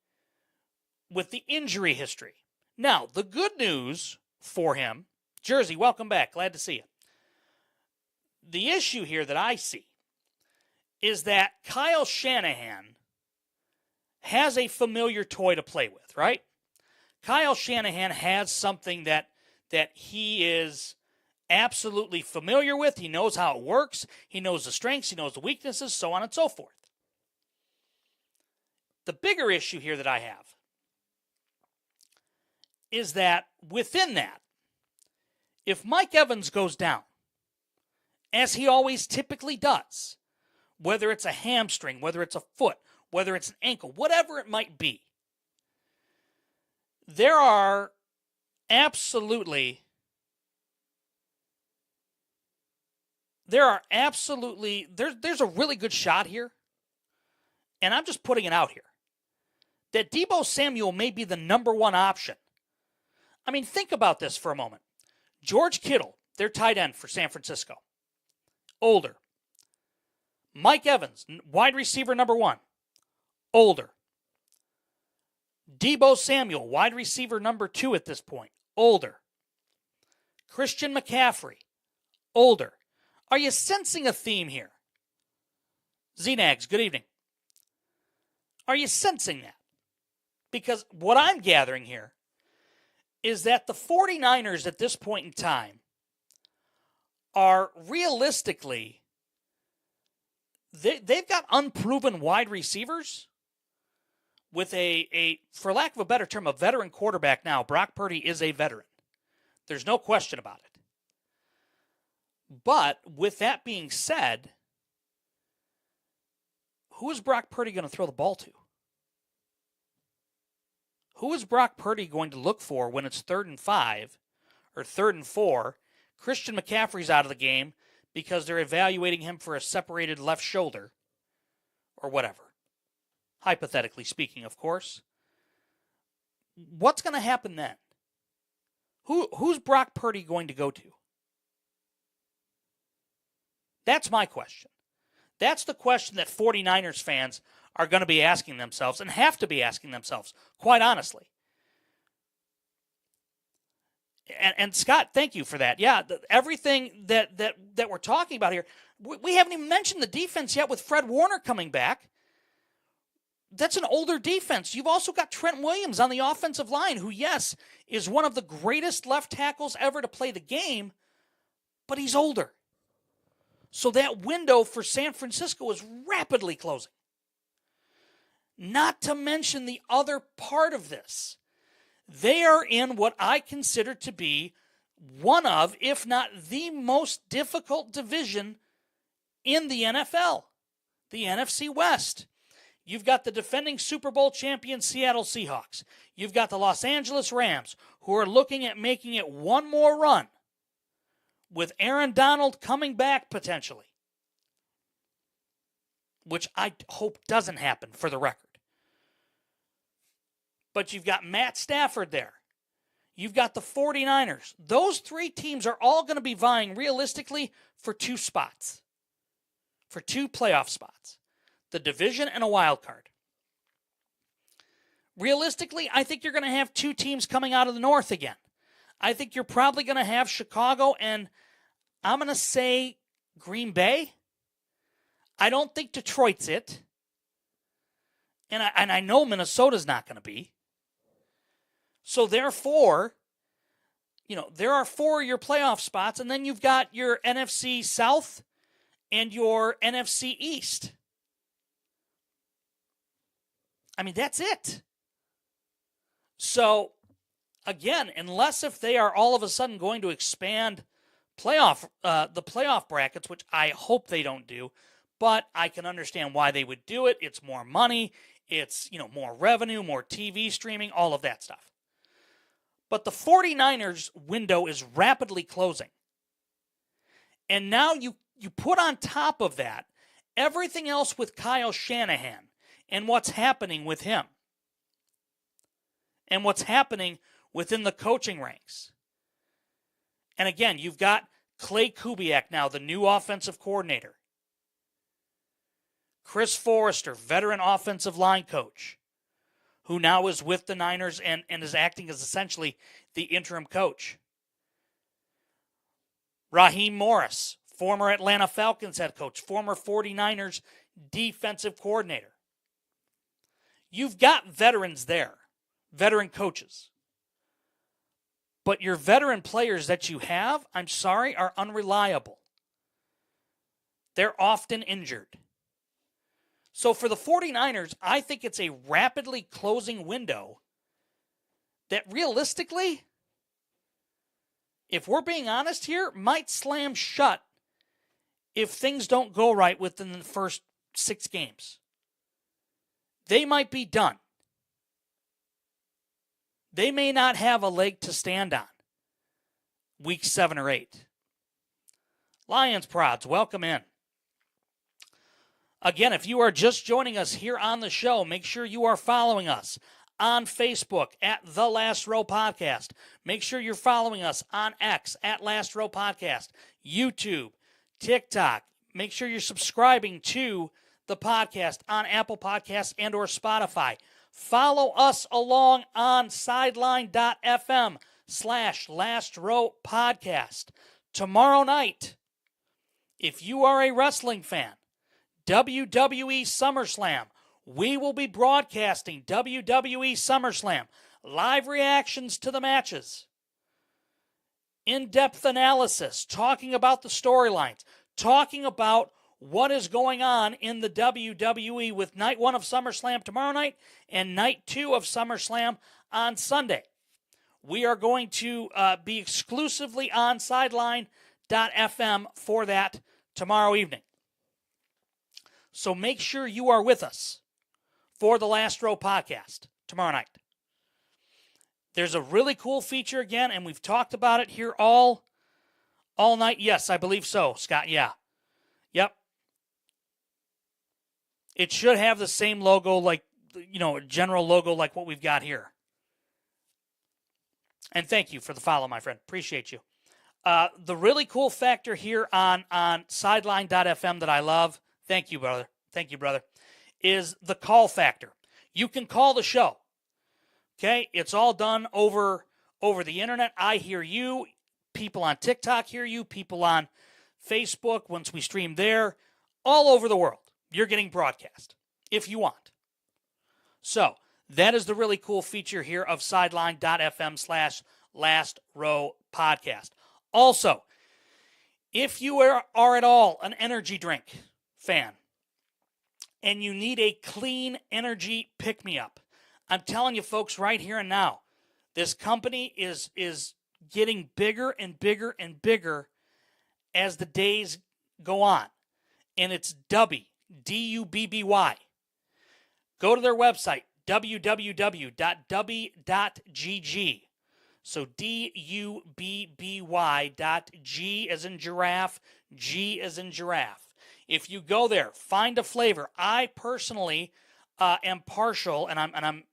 injury history? Now, the good news for him, Jersey, welcome back. Glad to see you. The issue here that I see is that Kyle Shanahan has a familiar toy to play with, right? Kyle Shanahan has something that he is absolutely familiar with. He knows how it works. He knows the strengths. He knows the weaknesses, so on and so forth. The bigger issue here that I have is that within that, if Mike Evans goes down, as he always typically does, whether it's a hamstring, whether it's a foot, whether it's an ankle, whatever it might be, there are absolutely there's a really good shot here, and I'm just putting it out here, that Deebo Samuel may be the number one option. I mean, think about this for a moment. George Kittle, their tight end for San Francisco, older. Mike Evans, wide receiver number one, older. Deebo Samuel, wide receiver number two at this point, older. Christian McCaffrey, older. Are you sensing a theme here? Z-Nags, good evening. Are you sensing that? Because what I'm gathering here is that the 49ers at this point in time are realistically, they've got unproven wide receivers with a, for lack of a better term, a veteran quarterback now. Brock Purdy is a veteran. There's no question about it. But with that being said, who is Brock Purdy going to throw the ball to? Who is Brock Purdy going to look for when it's 3rd and 5 or 3rd and 4? Christian McCaffrey's out of the game because they're evaluating him for a separated left shoulder or whatever. Hypothetically speaking, of course. What's going to happen then? Who's Brock Purdy going to go to? That's my question. That's the question that 49ers fans are going to be asking themselves and have to be asking themselves, quite honestly. And Scott, thank you for that. Yeah, everything that we're talking about here, we haven't even mentioned the defense yet with Fred Warner coming back. That's an older defense. You've also got Trent Williams on the offensive line, who, yes, is one of the greatest left tackles ever to play the game, but he's older. So that window for San Francisco is rapidly closing. Not to mention the other part of this. They are in what I consider to be one of, if not the most difficult division in the NFL, the NFC West. You've got the defending Super Bowl champion Seattle Seahawks. You've got the Los Angeles Rams, who are looking at making it one more run with Aaron Donald coming back potentially, which I hope doesn't happen for the record. But you've got Matt Stafford there. You've got the 49ers. Those three teams are all going to be vying realistically for 2 spots, for 2 playoff spots, the division and a wild card. Realistically, I think you're going to have 2 teams coming out of the North again. I think you're probably going to have Chicago and I'm going to say Green Bay. I don't think Detroit's it. And I know Minnesota's not going to be. So therefore, there are 4 of your playoff spots, and then you've got your NFC South and your NFC East. I mean, that's it. So, again, unless if they are all of a sudden going to expand the playoff brackets, which I hope they don't do, but I can understand why they would do it. It's more money. It's, more revenue, more TV streaming, all of that stuff. But the 49ers window is rapidly closing. And now you put on top of that everything else with Kyle Shanahan and what's happening with him and what's happening within the coaching ranks. And again, you've got Clay Kubiak now, the new offensive coordinator. Chris Forrester, veteran offensive line coach, who now is with the Niners and is acting as essentially the interim coach. Raheem Morris, former Atlanta Falcons head coach, former 49ers defensive coordinator. You've got veterans there, veteran coaches. But your veteran players that you have, I'm sorry, are unreliable. They're often injured. So for the 49ers, I think it's a rapidly closing window that realistically, if we're being honest here, might slam shut if things don't go right within the first 6 games. They might be done. They may not have a leg to stand on week 7 or 8. Lions Prods, welcome in. Again, if you are just joining us here on the show, make sure you are following us on Facebook at The Last Row Podcast. Make sure you're following us on X at Last Row Podcast, YouTube, TikTok. Make sure you're subscribing to the podcast on Apple Podcasts and or Spotify. Follow us along on sideline.fm/Last Row Podcast. Tomorrow night, if you are a wrestling fan, WWE SummerSlam. We will be broadcasting WWE SummerSlam. Live reactions to the matches. In-depth analysis. Talking about the storylines. Talking about what is going on in the WWE with night 1 of SummerSlam tomorrow night and night 2 of SummerSlam on Sunday. We are going to be exclusively on sideline.fm for that tomorrow evening. So make sure you are with us for the Last Row Podcast tomorrow night. There's a really cool feature again, and we've talked about it here all night. Yes, I believe so, Scott. Yeah. Yep. It should have the same logo, like, general logo like what we've got here. And thank you for the follow, my friend. Appreciate you. The really cool factor here on sideline.fm that I love, thank you, brother, is the call factor. You can call the show. Okay? It's all done over the internet. I hear you. People on TikTok hear you. People on Facebook, once we stream there, all over the world. You're getting broadcast if you want. So that is the really cool feature here of sideline.fm/Last Row Podcast. Also, if you are at all an energy drink fan and you need a clean energy pick-me-up, I'm telling you folks right here and now, this company is getting bigger and bigger and bigger as the days go on. And it's Dubby, D-U-B-B-Y. Go to their website, www.dubby.gg. So D-U-B-B-Y.G as in giraffe, G as in giraffe. If you go there, find a flavor. I personally am partial, and I'm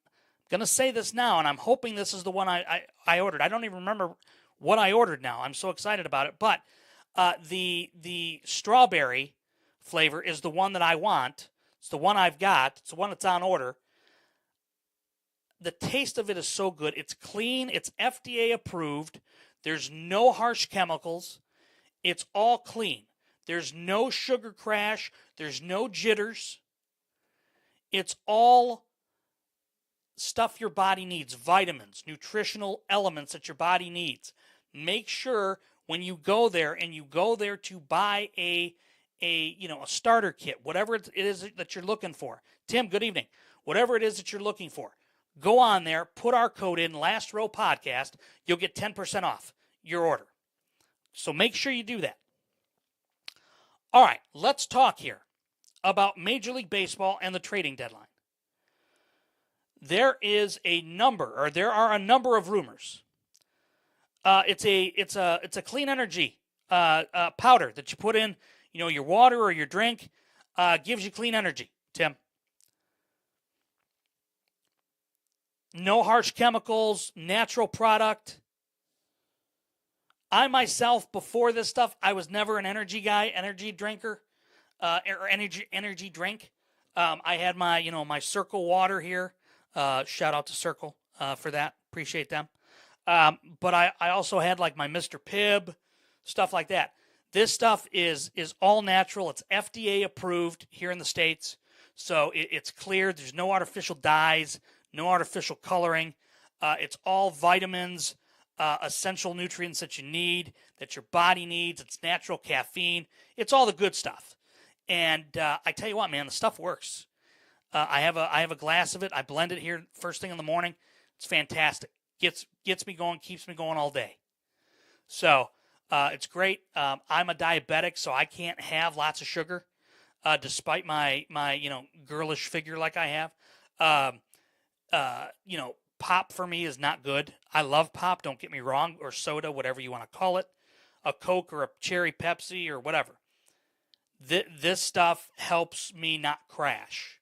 going to say this now, and I'm hoping this is the one I ordered. I don't even remember what I ordered now. I'm so excited about it. But the strawberry flavor is the one that I want. It's the one I've got. It's the one that's on order. The taste of it is so good. It's clean. It's FDA approved. There's no harsh chemicals. It's all clean. There's no sugar crash. There's no jitters. It's all stuff your body needs, vitamins, nutritional elements that your body needs. Make sure when you go there and you go there to buy a starter kit, whatever it is that you're looking for. Tim, good evening. Whatever it is that you're looking for, go on there, put our code in, Last Row Podcast. You'll get 10% off your order. So make sure you do that. All right, let's talk here about Major League Baseball and the trading deadline. There are a number of rumors. It's a clean energy powder that you put in, your water or your drink, gives you clean energy, Tim. No harsh chemicals, natural product. I myself, before this stuff, I was never an energy guy, energy drinker, or energy drink. I had my Circle water here. Shout out to Circle for that. Appreciate them. But I also had like my Mr. Pibb, stuff like that. This stuff is all natural. It's FDA approved here in the States. So it's clear. There's no artificial dyes, no artificial coloring. It's all vitamins, essential nutrients that you need, that your body needs. It's natural caffeine. It's all the good stuff. And I tell you what, man, the stuff works. I have a glass of it. I blend it here first thing in the morning. It's fantastic. Gets me going, keeps me going all day. So it's great. I'm a diabetic, so I can't have lots of sugar, despite my girlish figure like I have. Pop for me is not good. I love pop, don't get me wrong, or soda, whatever you want to call it, a Coke or a cherry Pepsi or whatever. This stuff helps me not crash.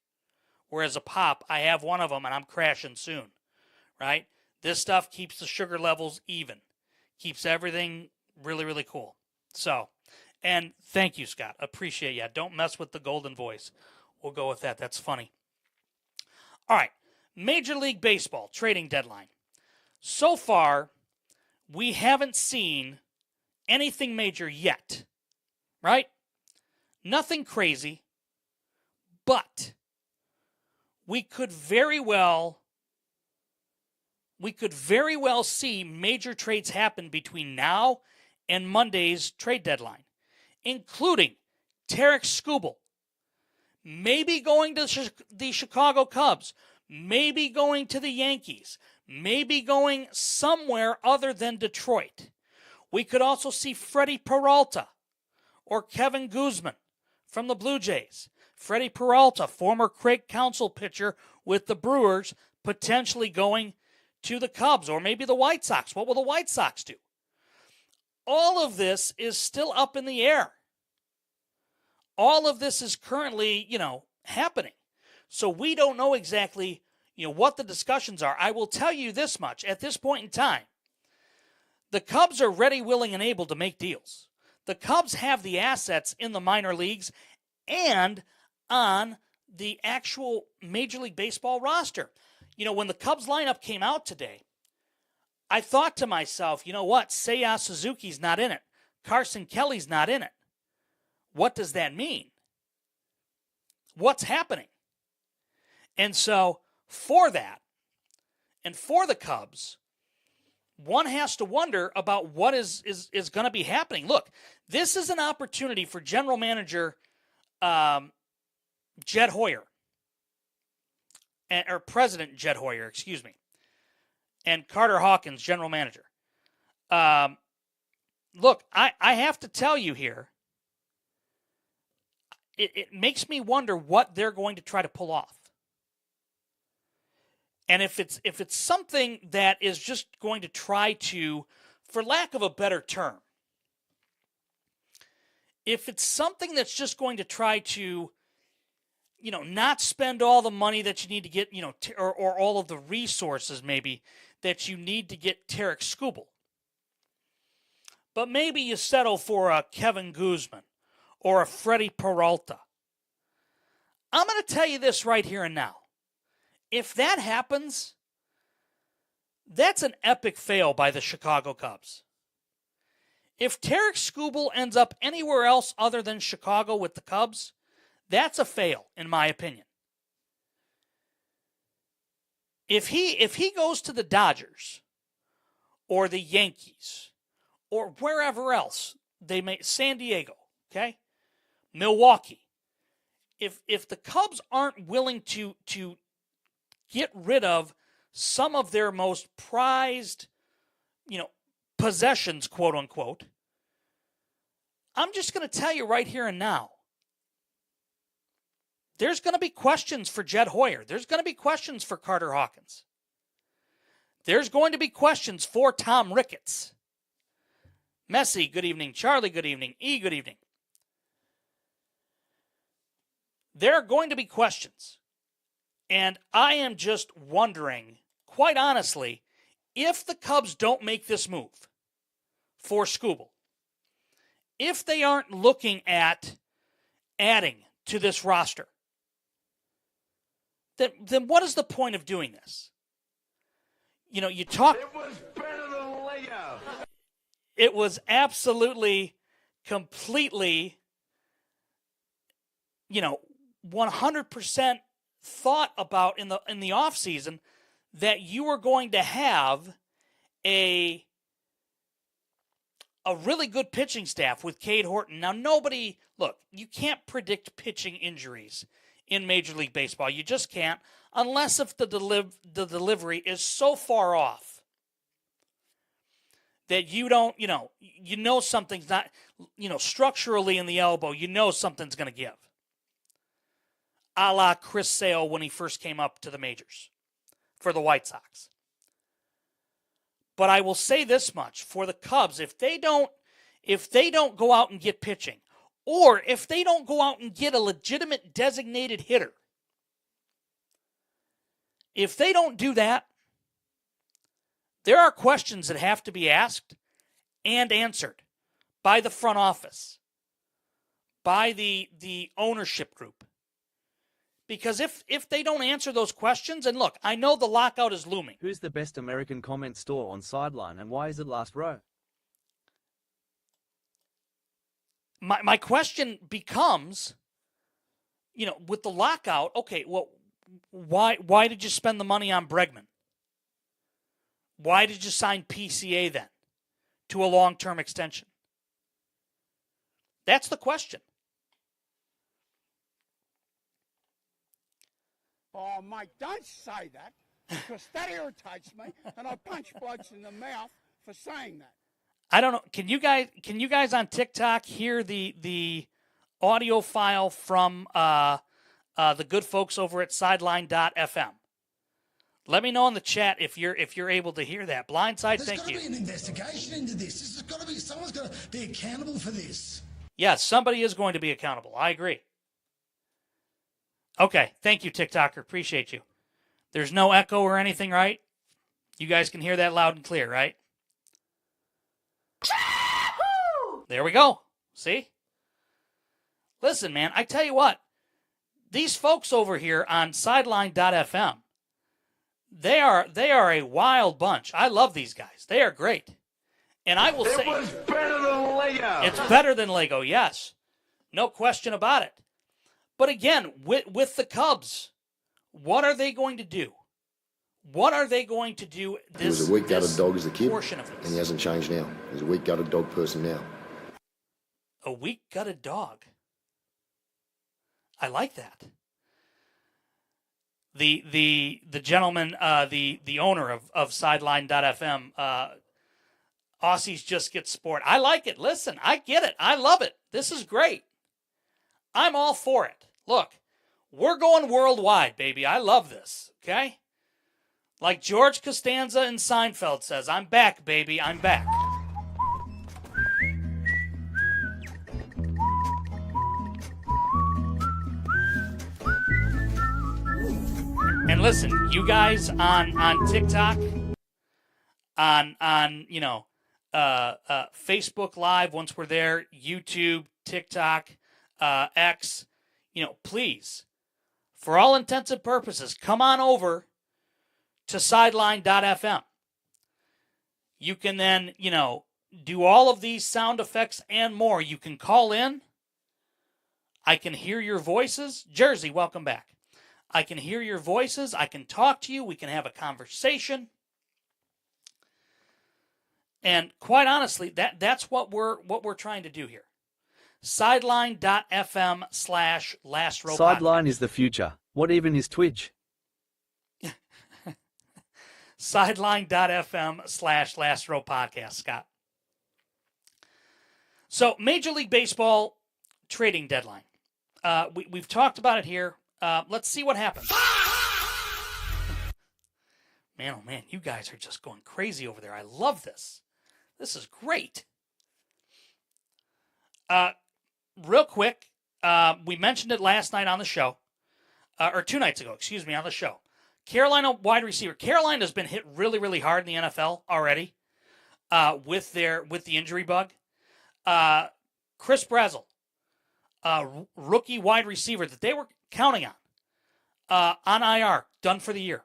Whereas a pop, I have one of them and I'm crashing soon, right? This stuff keeps the sugar levels even, keeps everything really, really cool. So, and thank you, Scott. Appreciate you. Don't mess with the golden voice. We'll go with that. That's funny. All right. Major League Baseball trading deadline. So far, we haven't seen anything major yet, right? Nothing crazy, but we could very well see major trades happen between now and Monday's trade deadline, including Tarek Skubal, maybe going to the Chicago Cubs, maybe going to the Yankees, maybe going somewhere other than Detroit. We could also see Freddie Peralta or Kevin Guzman from the Blue Jays. Freddie Peralta, former Craig Counsell pitcher with the Brewers, potentially going to the Cubs or maybe the White Sox. What will the White Sox do? All of this is still up in the air. All of this is currently, happening. So we don't know exactly, what the discussions are. I will tell you this much. At this point in time, the Cubs are ready, willing, and able to make deals. The Cubs have the assets in the minor leagues and on the actual Major League Baseball roster. When the Cubs lineup came out today, I thought to myself, you know what? Seiya Suzuki's not in it. Carson Kelly's not in it. What does that mean? What's happening? And so for that, and for the Cubs, one has to wonder about what is going to be happening. Look, this is an opportunity for general manager Jed Hoyer, or President Jed Hoyer, excuse me, and Carter Hawkins, general manager. Look, I have to tell you here, it makes me wonder what they're going to try to pull off. And if it's something that is just going to try to, for lack of a better term, if it's something that's just going to try to, not spend all the money that you need to get, or all of the resources maybe that you need to get Tarek Skubal, but maybe you settle for a Kevin Guzman or a Freddie Peralta. I'm going to tell you this right here and now. If that happens, that's an epic fail by the Chicago Cubs. If Tarek Skubal ends up anywhere else other than Chicago with the Cubs, that's a fail, in my opinion. If he goes to the Dodgers or the Yankees or wherever else they may, San Diego, okay, Milwaukee, if the Cubs aren't willing to get rid of some of their most prized, possessions, quote unquote, I'm just going to tell you right here and now, there's going to be questions for Jed Hoyer. There's going to be questions for Carter Hawkins. There's going to be questions for Tom Ricketts. Messi, good evening. Charlie, good evening. E, good evening. There are going to be questions. And I am just wondering, quite honestly, if the Cubs don't make this move for Skubal, if they aren't looking at adding to this roster, then what is the point of doing this? You talk. It was better than Lego. It was absolutely completely, 100% thought about in the off season that you were going to have a really good pitching staff with Cade Horton. Now, you can't predict pitching injuries in Major League Baseball. You just can't, unless if the delivery is so far off that you don't, something's not, structurally in the elbow, something's going to give. A la Chris Sale when he first came up to the majors for the White Sox. But I will say this much for the Cubs: if they don't go out and get pitching, or if they don't go out and get a legitimate designated hitter, if they don't do that, there are questions that have to be asked and answered by the front office, by the ownership group. Because if they don't answer those questions, and look, I know the lockout is looming. Who's the best American comment store on Sideline, and why is it last row? My question becomes, with the lockout, okay, well, why did you spend the money on Bregman? Why did you sign PCA then to a long-term extension? That's the question. Oh, mate, don't say that, because that irritates me, and I punch blokes in the mouth for saying that. I don't know. Can you guys on TikTok hear the audio file from the good folks over at Sideline.fm? Let me know in the chat if you're able to hear that. Blindside, thank you. There's got to be an investigation into this. This has got to be, someone's got to be accountable for this. Yes, somebody is going to be accountable. I agree. Okay, thank you, TikToker. Appreciate you. There's no echo or anything, right? You guys can hear that loud and clear, right? There we go. See? Listen, man, I tell you what. These folks over here on Sideline.fm, they are a wild bunch. I love these guys. They are great. And I will say... It was better than Lego. It's better than Lego, yes. No question about it. But again, with the Cubs, what are they going to do? What are they going to do this, he was a weak-gutted dog as a kid, portion of this? and he hasn't changed now. He's a weak-gutted dog person now. A weak-gutted dog. I like that. The gentleman, the owner of Sideline.fm, Aussies Just Get Sport. I like it. Listen, I get it. I love it. This is great. I'm all for it. Look, we're going worldwide, baby. I love this, okay? Like George Costanza in Seinfeld says, I'm back, baby. I'm back. And listen, you guys on TikTok, on Facebook Live, once we're there, YouTube, TikTok, X, please, for all intents and purposes, come on over to Sideline.fm. You can then, do all of these sound effects and more. You can call in. I can hear your voices. Jersey, welcome back. I can hear your voices. I can talk to you. We can have a conversation. And quite honestly, that's what we're trying to do here. Sideline.fm/Last Row Sideline is the future. What even is Twitch? Sideline.fm/Last Row Podcast, Scott. So, Major League Baseball trading deadline. We've talked about it here. Let's see what happens. Man, oh man, you guys are just going crazy over there. I love this. This is great. Real quick, we mentioned it last night on the show, or 2 nights ago, on the show. Carolina wide receiver. Carolina's been hit really, really hard in the NFL already with the injury bug. Chris Brazzell, rookie wide receiver that they were counting on IR, done for the year.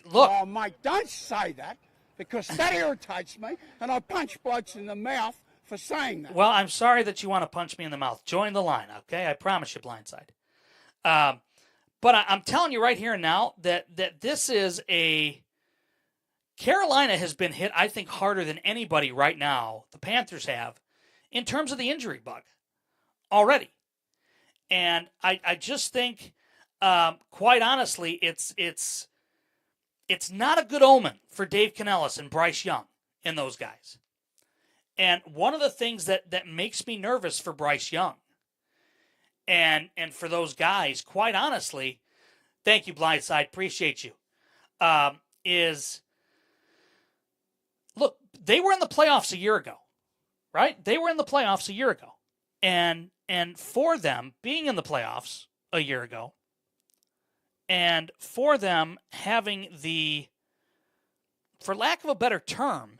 Look. Oh, mate, don't say that, because that irritates me, and I punch blokes in the mouth for saying that. Well, I'm sorry that you want to punch me in the mouth. Join the line, okay? I promise you, blindside. But I'm telling you right here and now that this is a... Carolina has been hit, I think, harder than anybody right now, the Panthers have, in terms of the injury bug already. And I just think, quite honestly, it's not a good omen for Dave Canellis and Bryce Young and those guys. And one of the things that makes me nervous for Bryce Young and for those guys, quite honestly, thank you, Blindside, appreciate you, is, look, they were in the playoffs a year ago, right? They were in the playoffs a year ago. And for them being in the playoffs a year ago, and for them having the, for lack of a better term,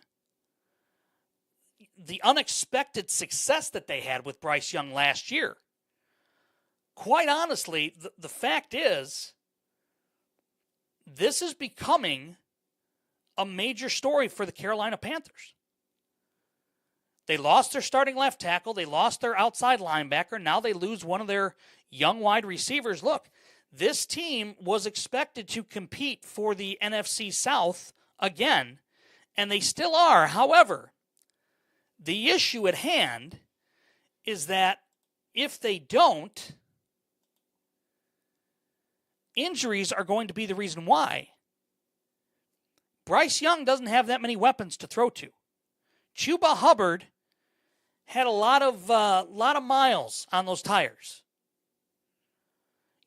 the unexpected success that they had with Bryce Young last year, quite honestly, the fact is, this is becoming a major story for the Carolina Panthers. They lost their starting left tackle. They lost their outside linebacker. Now they lose one of their young wide receivers. Look, this team was expected to compete for the NFC South again, and they still are. However, the issue at hand is that if they don't, injuries are going to be the reason why. Bryce Young doesn't have that many weapons to throw to. Chuba Hubbard had a lot of miles on those tires.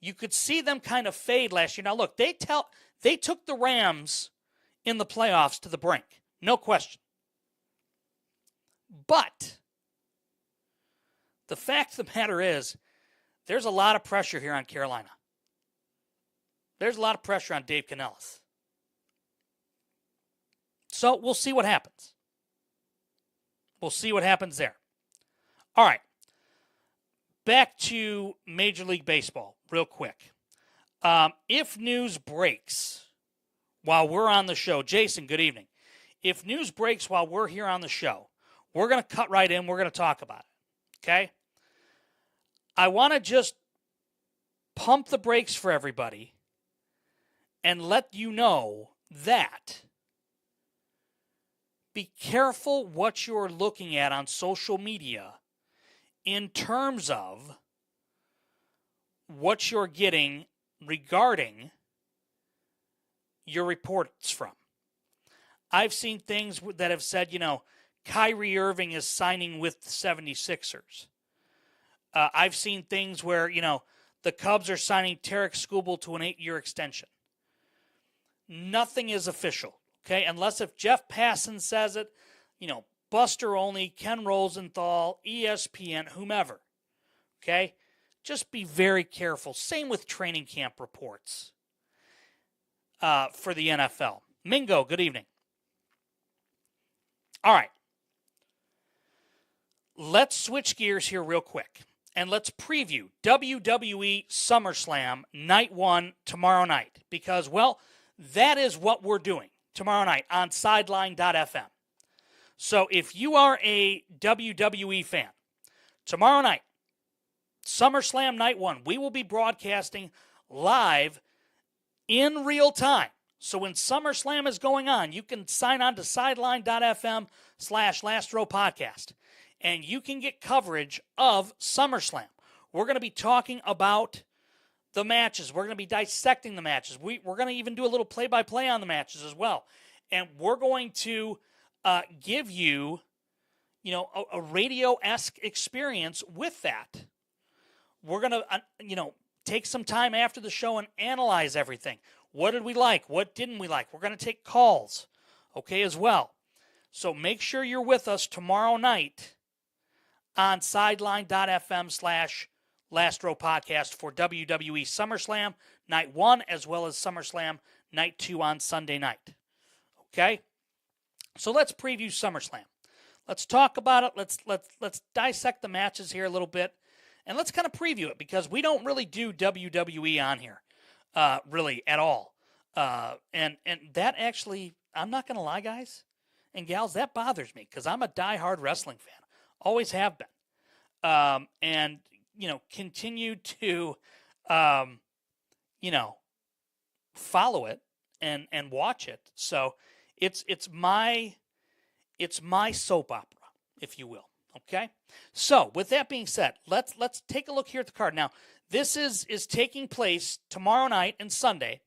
You could see them kind of fade last year. Now look, they took the Rams in the playoffs to the brink, no question. But the fact of the matter is, there's a lot of pressure here on Carolina. There's a lot of pressure on Dave Canellis. So we'll see what happens. We'll see what happens there. All right. Back to Major League Baseball real quick. If news breaks while we're on the show, Jason, good evening. If news breaks while we're here on the show, we're going to cut right in. We're going to talk about it. Okay? I want to just pump the brakes for everybody and let you know that be careful what you're looking at on social media in terms of what you're getting regarding your reports from. I've seen things that have said, Kyrie Irving is signing with the 76ers. I've seen things where, the Cubs are signing Tarek Skubal to an 8-year extension. Nothing is official, okay? Unless if Jeff Passan says it, Buster Olney, Ken Rosenthal, ESPN, whomever, okay? Just be very careful. Same with training camp reports for the NFL. Mingo, good evening. All right. Let's switch gears here real quick, and let's preview WWE SummerSlam Night 1 tomorrow night, because, well, that is what we're doing tomorrow night on Sideline.fm. So if you are a WWE fan, tomorrow night, SummerSlam Night 1, we will be broadcasting live in real time. So when SummerSlam is going on, you can sign on to Sideline.fm/Last Row Podcast, and you can get coverage of SummerSlam. We're going to be talking about the matches. We're going to be dissecting the matches. We're going to even do a little play-by-play on the matches as well. And we're going to give you, a radio-esque experience with that. We're going to, take some time after the show and analyze everything. What did we like? What didn't we like? We're going to take calls, okay, as well. So make sure you're with us tomorrow night on Sideline.fm/Last Row Podcast for WWE SummerSlam Night 1 as well as SummerSlam Night 2 on Sunday night. Okay? So let's preview SummerSlam. Let's talk about it. Let's dissect the matches here a little bit, and let's kind of preview it because we don't really do WWE on here, really at all. And that actually I'm not going to lie, guys and gals, that bothers me because I'm a diehard wrestling fan. Always have been. And, continue to, follow it and watch it. So it's my soap opera, if you will. Okay. So with that being said, let's take a look here at the card. Now, this is taking place tomorrow night and Sunday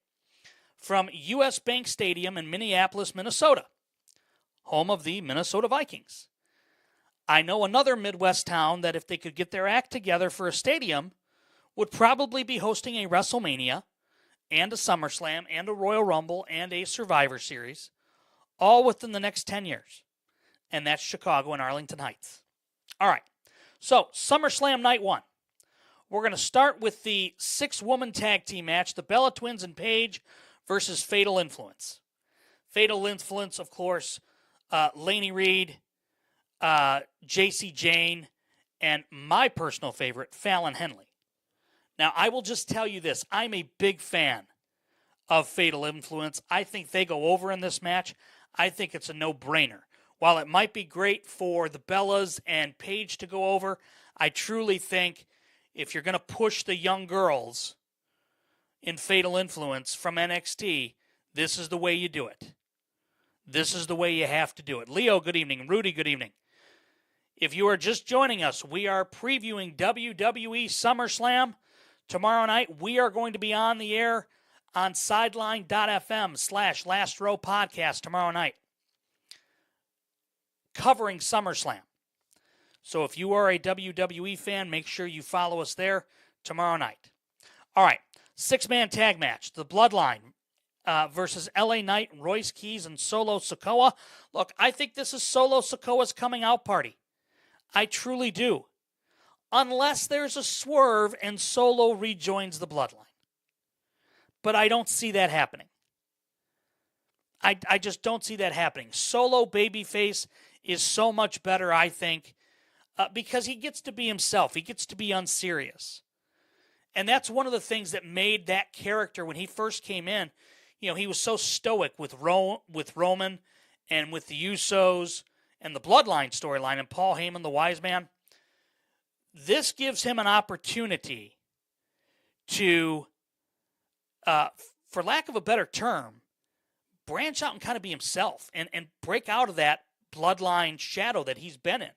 from U.S. Bank Stadium in Minneapolis, Minnesota, home of the Minnesota Vikings. I know another Midwest town that if they could get their act together for a stadium would probably be hosting a WrestleMania and a SummerSlam and a Royal Rumble and a Survivor Series, all within the next 10 years. And that's Chicago and Arlington Heights. All right, so SummerSlam Night 1. We're going to start with the 6-woman tag team match, the Bella Twins and Paige versus Fatal Influence. Fatal Influence, of course, Laney Reed, JC Jane, and my personal favorite, Fallon Henley. Now, I will just tell you this. I'm a big fan of Fatal Influence. I think they go over in this match. I think it's a no-brainer. While it might be great for the Bellas and Paige to go over, I truly think if you're going to push the young girls in Fatal Influence from NXT, this is the way you do it. This is the way you have to do it. Leo, good evening. Rudy, good evening. If you are just joining us, we are previewing WWE SummerSlam. Tomorrow night, we are going to be on the air on sideline.fm/Last Row Podcast tomorrow night, covering SummerSlam. So if you are a WWE fan, make sure you follow us there tomorrow night. All right, 6-man tag match, the Bloodline versus LA Knight, Royce Keys, and Solo Sikoa. Look, I think this is Solo Sikoa's coming out party. I truly do. Unless there's a swerve and Solo rejoins the Bloodline. But I don't see that happening. I just don't see that happening. Solo babyface is so much better, I think, because he gets to be himself. He gets to be unserious. And that's one of the things that made that character, when he first came in, he was so stoic with Roman and with the Usos and the Bloodline storyline and Paul Heyman, the wise man. This gives him an opportunity to, for lack of a better term, branch out and kind of be himself and break out of that Bloodline shadow that he's been in.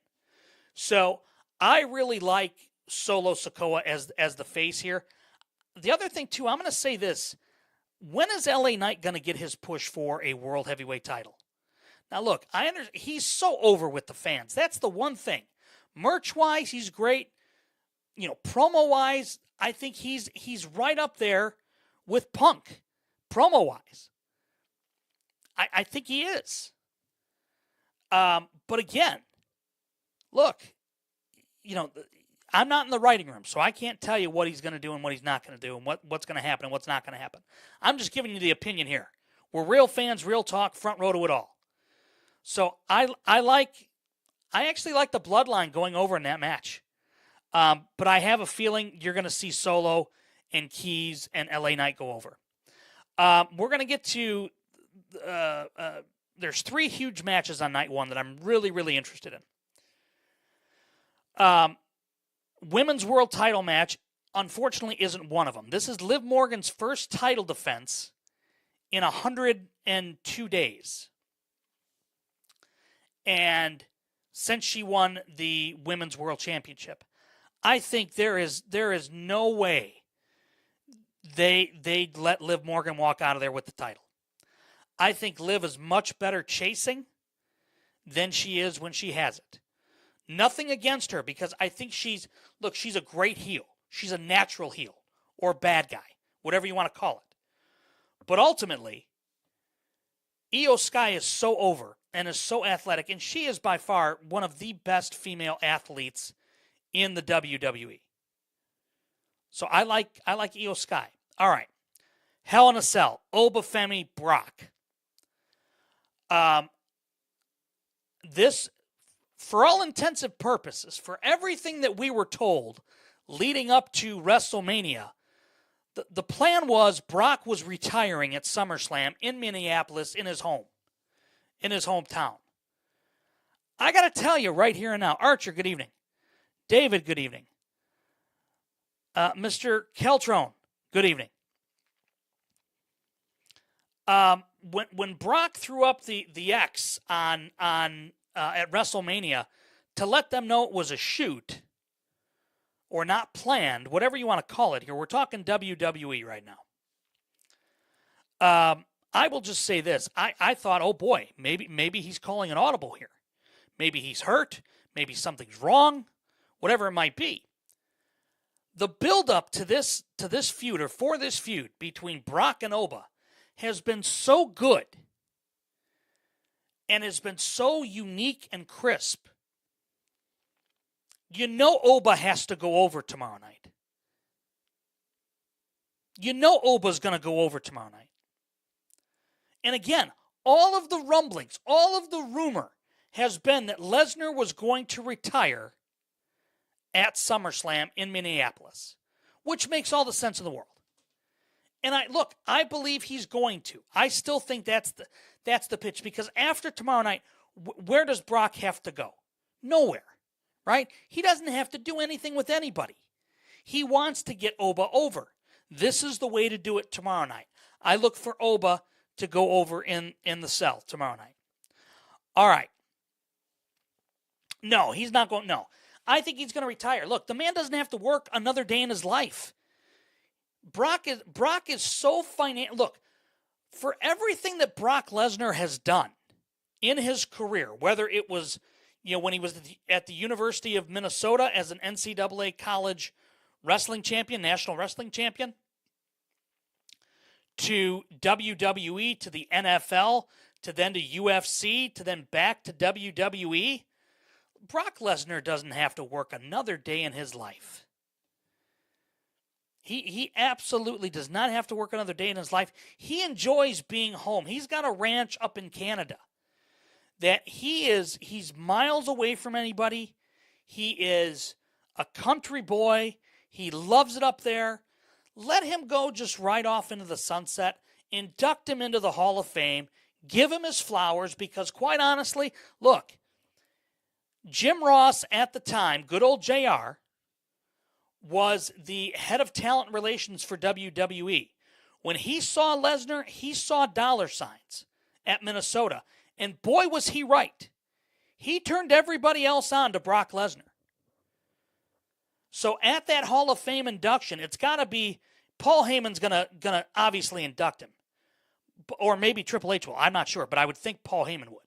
So I really like Solo Sikoa as the face here. The other thing, too, I'm going to say this. When is LA Knight going to get his push for a World Heavyweight title? Now, look, he's so over with the fans. That's the one thing. Merch-wise, he's great. Promo-wise, I think he's right up there with Punk. Promo-wise. I think he is. But again, look, I'm not in the writing room, so I can't tell you what he's going to do and what he's not going to do and what's going to happen and what's not going to happen. I'm just giving you the opinion here. We're real fans, real talk, front row to it all. So I actually like the Bloodline going over in that match. But I have a feeling you're going to see Solo and Keys and LA Knight go over. We're going to get to there's 3 huge matches on night 1 that I'm really, really interested in. Women's World title match, unfortunately, isn't one of them. This is Liv Morgan's first title defense in 102 days. And since she won the Women's World Championship, I think there is no way they'd let Liv Morgan walk out of there with the title. I think Liv is much better chasing than she is when she has it. Nothing against her, because I think she's a great heel. She's a natural heel or bad guy, whatever you want to call it. But ultimately, Io Sky is so over and is so athletic, and she is by far one of the best female athletes in the WWE. So I like Io Sky. All right. Hell in a Cell, Obafemi Brock. This, for all intensive purposes, for everything that we were told leading up to WrestleMania, the plan was Brock was retiring at SummerSlam in Minneapolis in his home. in his hometown. I got to tell you right here and now, Archer, good evening. David, good evening. Mr. Keltron, good evening. When Brock threw up the X on at WrestleMania to let them know it was a shoot or not planned, whatever you want to call it here, we're talking WWE right now. I will just say this. I thought, oh boy, maybe he's calling an audible here. Maybe he's hurt. Maybe something's wrong. Whatever it might be. The build-up to this feud, or for this feud between Brock and Oba, has been so good and has been so unique and crisp. You know Oba has to go over tomorrow night. You know Oba's going to go over tomorrow night. And again, all of the rumblings, all of the rumor has been that Lesnar was going to retire at SummerSlam in Minneapolis, which makes all the sense in the world. And I believe he's going to. I still think that's the pitch, because after tomorrow night, where does Brock have to go? Nowhere, right? He doesn't have to do anything with anybody. He wants to get Oba over. This is the way to do it tomorrow night. I look for Oba to go over in the cell tomorrow night. All right. No, he's not going. No, I think he's going to retire. Look, the man doesn't have to work another day in his life. Brock is so financial. Look, for everything that Brock Lesnar has done in his career, whether it was, when he was at the University of Minnesota as an NCAA college wrestling champion, national wrestling champion, to WWE, to the NFL, to then to UFC, to then back to WWE, Brock Lesnar doesn't have to work another day in his life. He absolutely does not have to work another day in his life. He enjoys being home. He's got a ranch up in Canada that he's miles away from anybody. He is a country boy. He loves it up there. Let him go just right off into the sunset. Induct him into the Hall of Fame. Give him his flowers, because quite honestly, look, Jim Ross at the time, good old JR, was the head of talent relations for WWE. When he saw Lesnar, he saw dollar signs at Minnesota. And boy, was he right. He turned everybody else on to Brock Lesnar. So at that Hall of Fame induction, it's got to be Paul Heyman's gonna obviously induct him. Or maybe Triple H will. I'm not sure, but I would think Paul Heyman would.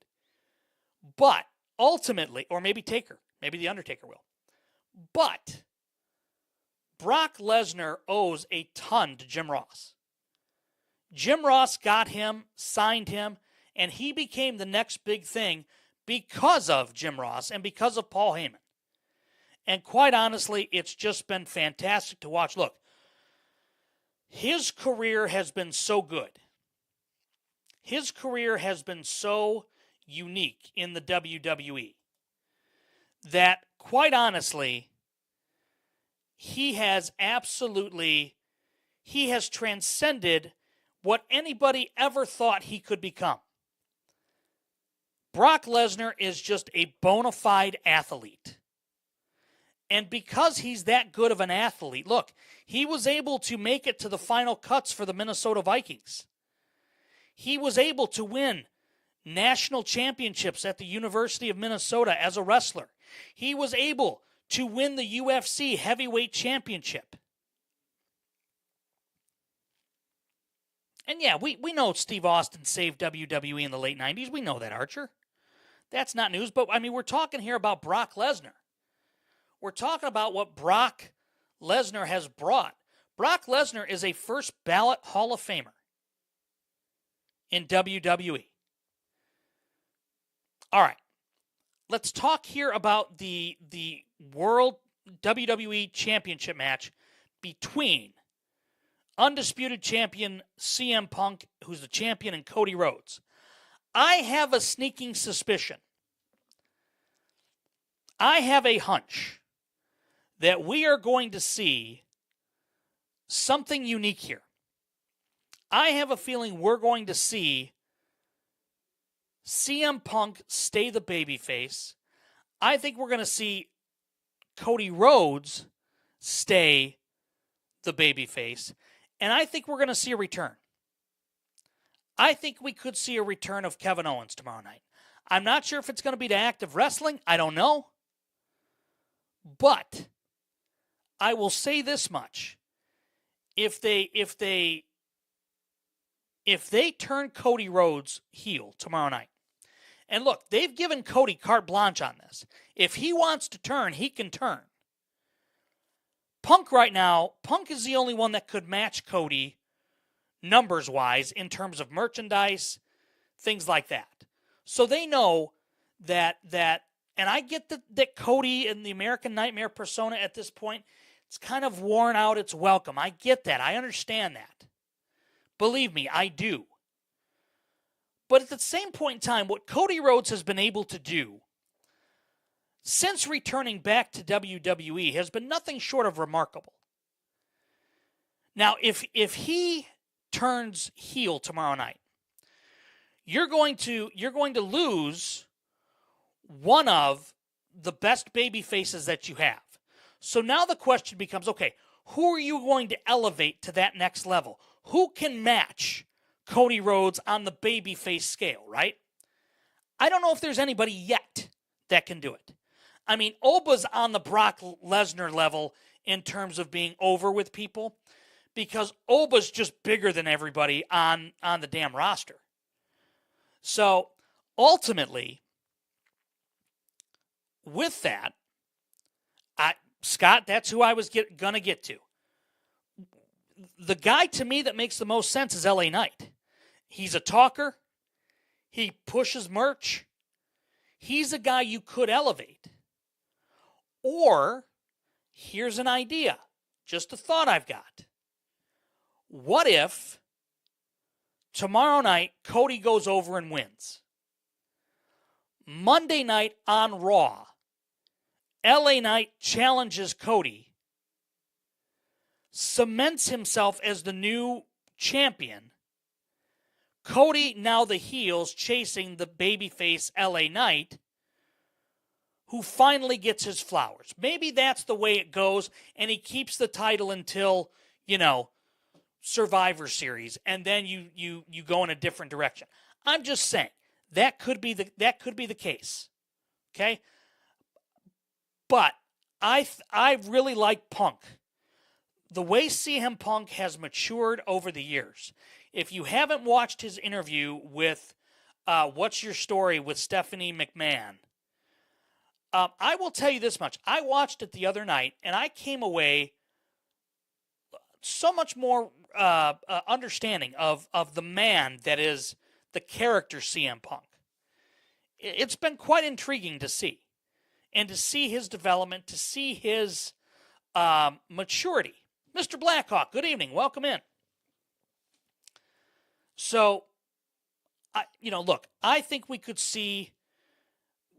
But ultimately, or maybe Taker, maybe The Undertaker will. But Brock Lesnar owes a ton to Jim Ross. Jim Ross got him, signed him, and he became the next big thing because of Jim Ross and because of Paul Heyman. And quite honestly, it's just been fantastic to watch. Look, his career has been so good. His career has been so unique in the WWE that, quite honestly, he has transcended what anybody ever thought he could become. Brock Lesnar is just a bona fide athlete. And because he's that good of an athlete, look, he was able to make it to the final cuts for the Minnesota Vikings. He was able to win national championships at the University of Minnesota as a wrestler. He was able to win the UFC heavyweight championship. And yeah, we know Steve Austin saved WWE in the late 90s. We know that, Archer. That's not news, but I mean, we're talking here about Brock Lesnar. We're talking about what Brock Lesnar has brought. Brock Lesnar is a first ballot Hall of Famer in WWE. All right. Let's talk here about the World WWE Championship match between undisputed champion CM Punk, who's the champion, and Cody Rhodes. I have a sneaking suspicion. I have a hunch that we are going to see something unique here. I have a feeling we're going to see CM Punk stay the babyface. I think we're going to see Cody Rhodes stay the babyface. And I think we're going to see a return. I think we could see a return of Kevin Owens tomorrow night. I'm not sure if it's going to be to Active Wrestling. I don't know. But I will say this much. If they turn Cody Rhodes heel tomorrow night, and look, they've given Cody carte blanche on this. If he wants to turn, he can turn. Punk right now, Punk is the only one that could match Cody numbers-wise in terms of merchandise, things like that. So they know that and I get that Cody and the American Nightmare persona at this point, it's kind of worn out its welcome. I get that. I understand that. Believe me, I do. But at the same point in time, what Cody Rhodes has been able to do since returning back to WWE has been nothing short of remarkable. Now, if he turns heel tomorrow night, you're going to lose one of the best baby faces that you have. So now the question becomes, okay, who are you going to elevate to that next level? Who can match Cody Rhodes on the babyface scale, right? I don't know if there's anybody yet that can do it. I mean, Oba's on the Brock Lesnar level in terms of being over with people because Oba's just bigger than everybody on the damn roster. So, ultimately, with that, Scott, that's who I was going to get to. The guy to me that makes the most sense is LA Knight. He's a talker. He pushes merch. He's a guy you could elevate. Or, here's an idea. Just a thought I've got. What if tomorrow night Cody goes over and wins? Monday night on Raw, LA Knight challenges Cody, cements himself as the new champion. Cody, now the heels, chasing the babyface LA Knight, who finally gets his flowers. Maybe that's the way it goes, and he keeps the title until, Survivor Series, and then you go in a different direction. I'm just saying that could be the case. Okay? But I really like Punk. The way CM Punk has matured over the years. If you haven't watched his interview with What's Your Story with Stephanie McMahon, I will tell you this much. I watched it the other night, and I came away so much more understanding of the man that is the character CM Punk. It's been quite intriguing to see. And to see his development, to see his maturity. Mr. Blackhawk, good evening. Welcome in. So, look, I think we could see,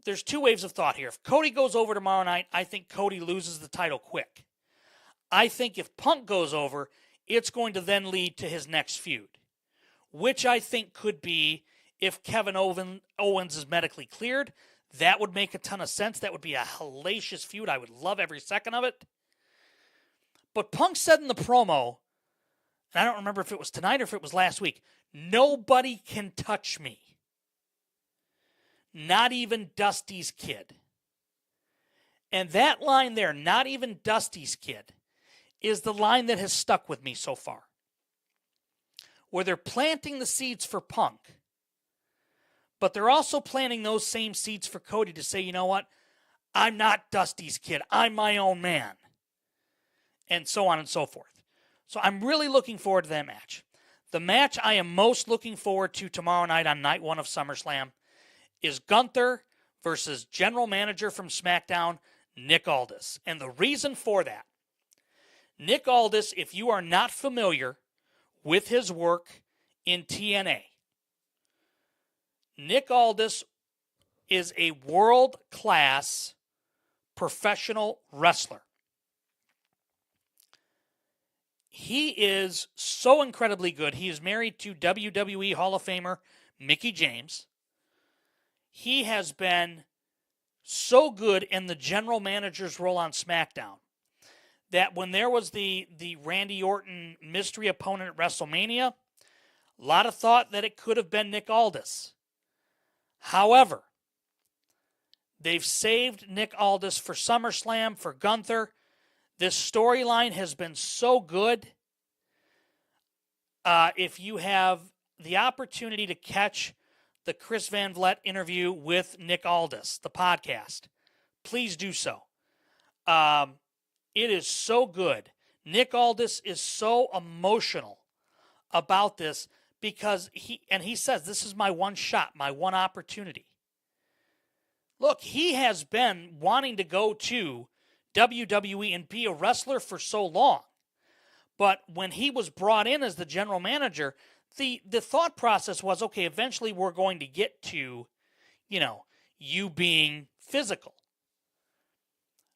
there's two waves of thought here. If Cody goes over tomorrow night, I think Cody loses the title quick. I think if Punk goes over, it's going to then lead to his next feud, which I think could be if Kevin Owens is medically cleared. That would make a ton of sense. That would be a hellacious feud. I would love every second of it. But Punk said in the promo, and I don't remember if it was tonight or if it was last week, nobody can touch me. Not even Dusty's kid. And that line there, not even Dusty's kid, is the line that has stuck with me so far. Where they're planting the seeds for Punk, but they're also planting those same seeds for Cody to say, you know what? I'm not Dusty's kid. I'm my own man. And so on and so forth. So I'm really looking forward to that match. The match I am most looking forward to tomorrow night on night one of SummerSlam is Gunther versus general manager from SmackDown, Nick Aldis. And the reason for that, Nick Aldis, if you are not familiar with his work in TNA, Nick Aldis is a world-class professional wrestler. He is so incredibly good. He is married to WWE Hall of Famer Mickie James. he has been so good in the general manager's role on SmackDown that when there was the Randy Orton mystery opponent at WrestleMania, a lot of thought that it could have been Nick Aldis. However, they've saved Nick Aldis for SummerSlam, for Gunther. This storyline has been so good. If you have the opportunity to catch the Chris Van Vliet interview with Nick Aldis, the podcast, please do so. It is so good. Nick Aldis is so emotional about this because he says, this is my one shot, my one opportunity. Look, he has been wanting to go to WWE and be a wrestler for so long. But when he was brought in as the general manager, the thought process was, okay, eventually we're going to get to, you being physical.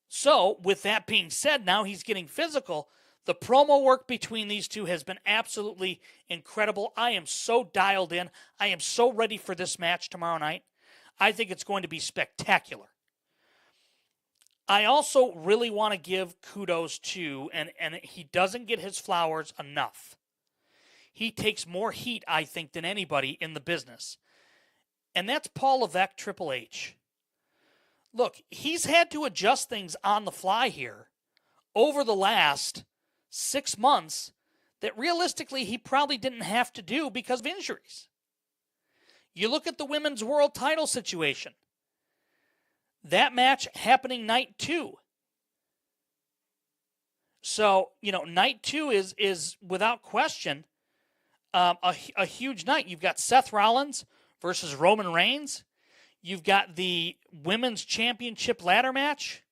So, with that being said, now he's getting physical. The promo work between these two has been absolutely incredible. I am so dialed in. I am so ready for this match tomorrow night. I think it's going to be spectacular. I also really want to give kudos to, and he doesn't get his flowers enough. He takes more heat, I think, than anybody in the business. And that's Paul Levesque, Triple H. Look, he's had to adjust things on the fly here over the last 6 months that realistically he probably didn't have to do because of injuries. You look at the women's world title situation. That match happening night 2. So, night 2 is without question a huge night. You've got Seth Rollins versus Roman Reigns. You've got the women's championship ladder match.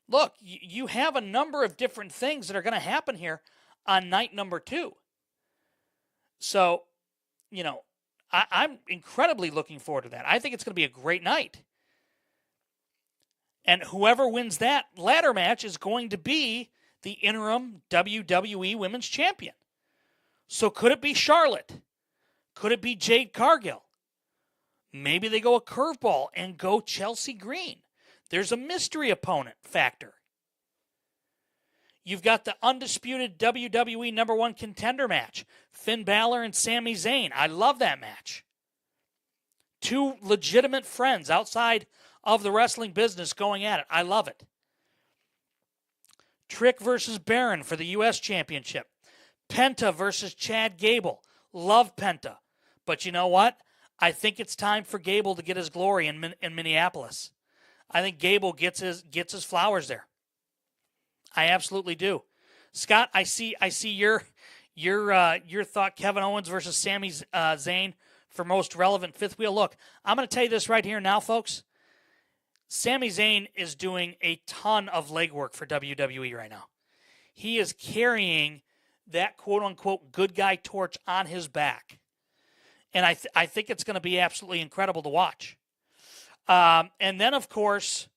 Look, you have a number of different things that are going to happen here on night number 2. So, I'm incredibly looking forward to that. I think it's going to be a great night. And whoever wins that ladder match is going to be the interim WWE Women's Champion. So could it be Charlotte? Could it be Jade Cargill? Maybe they go a curveball and go Chelsea Green. There's a mystery opponent factor. You've got the undisputed WWE number 1 contender match. Finn Balor and Sami Zayn. I love that match. 2 legitimate friends outside of the wrestling business going at it. I love it. Trick versus Baron for the U.S. Championship. Penta versus Chad Gable. Love Penta. But you know what? I think it's time for Gable to get his glory in Minneapolis. I think Gable gets his flowers there. I absolutely do. Scott, I see your thought. Kevin Owens versus Sami Zayn for most relevant fifth wheel. Look, I'm going to tell you this right here now, folks. Sami Zayn is doing a ton of legwork for WWE right now. He is carrying that quote-unquote good guy torch on his back. And I think it's going to be absolutely incredible to watch. And then, of course,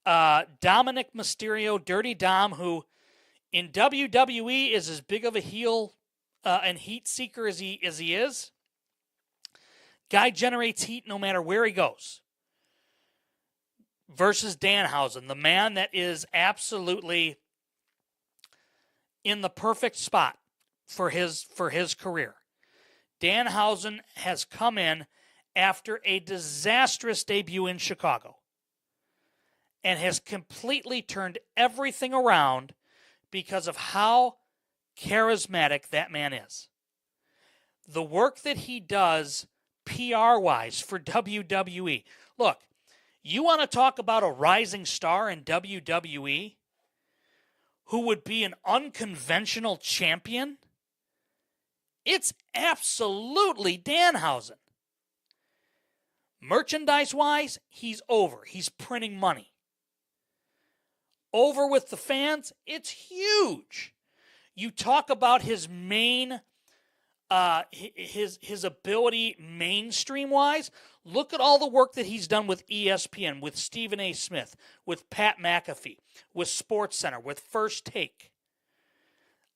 Dominic Mysterio, Dirty Dom, who in WWE is as big of a heel and heat seeker as he is. Guy generates heat no matter where he goes. Versus Danhausen, the man that is absolutely in the perfect spot for his career. Danhausen has come in after a disastrous debut in Chicago and has completely turned everything around because of how charismatic that man is. The work that he does PR-wise for WWE. Look, you want to talk about a rising star in WWE who would be an unconventional champion? It's absolutely Danhausen. Merchandise-wise, he's over. He's printing money. Over with the fans, it's huge. You talk about his main, his ability mainstream-wise. Look at all the work that he's done with ESPN, with Stephen A. Smith, with Pat McAfee, with SportsCenter, with First Take.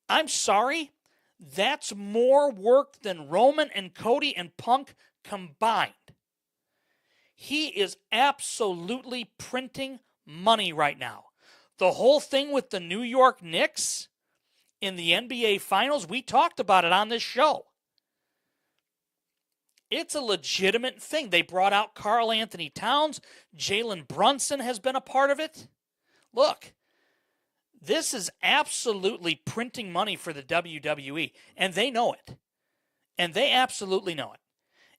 I'm sorry, that's more work than Roman and Cody and Punk combined. He is absolutely printing money right now. The whole thing with the New York Knicks in the NBA Finals, we talked about it on this show. It's a legitimate thing. They brought out Karl Anthony Towns. Jalen Brunson has been a part of it. Look, this is absolutely printing money for the WWE, and they know it. And they absolutely know it.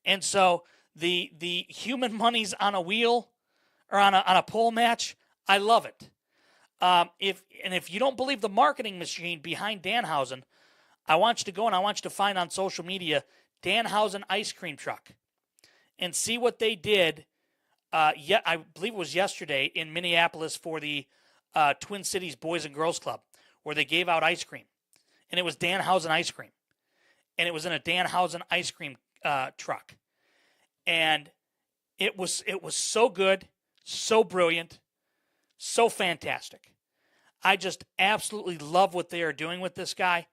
And so the human money's on a wheel or on a pole match, I love it. If you don't believe the marketing machine behind Danhausen, I want you to go and I want you to find on social media Danhausen ice cream truck and see what they did. I believe it was yesterday in Minneapolis for the Twin Cities Boys and Girls Club, where they gave out ice cream, and it was Danhausen ice cream, and it was in a Danhausen ice cream truck, and it was so good, so brilliant, so fantastic. I just absolutely love what they are doing with this guy,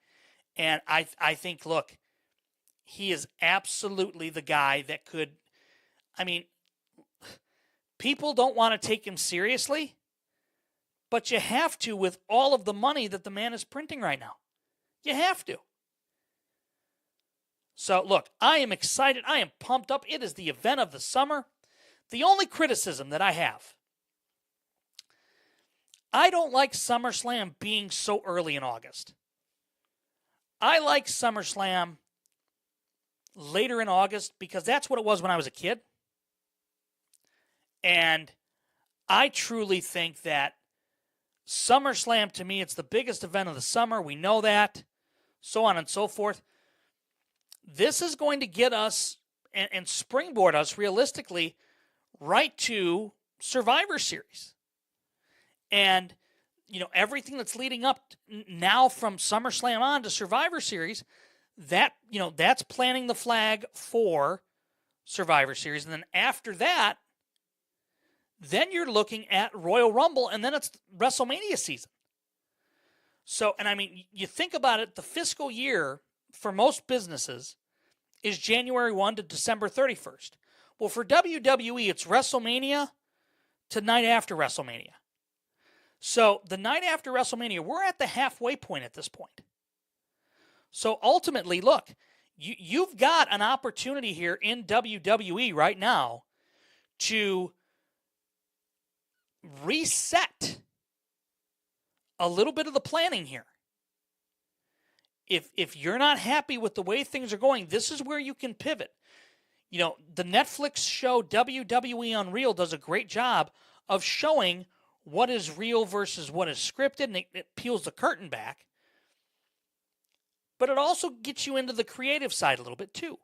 and I think, look, he is absolutely the guy that could. I mean, people don't want to take him seriously, but you have to with all of the money that the man is printing right now. You have to. So, look, I am excited. I am pumped up. It is the event of the summer. The only criticism that I have, I don't like SummerSlam being so early in August. I like SummerSlam later in August because that's what it was when I was a kid. And I truly think that SummerSlam, to me, it's the biggest event of the summer. We know that, so on and so forth. This is going to get us and springboard us realistically right to Survivor Series. And, you know, everything that's leading up now from SummerSlam on to Survivor Series, that, you know, that's planting the flag for Survivor Series. And then after that, then you're looking at Royal Rumble, and then it's WrestleMania season. So, and I mean, you think about it, the fiscal year for most businesses is January 1 to December 31st. Well, for WWE, it's WrestleMania to night after WrestleMania. So the night after WrestleMania, we're at the halfway point at this point. So ultimately, look, you've got an opportunity here in WWE right now to reset a little bit of the planning here. If you're not happy with the way things are going, this is where you can pivot. You know, the Netflix show WWE Unreal does a great job of showing what is real versus what is scripted, and it peels the curtain back. But it also gets you into the creative side a little bit too.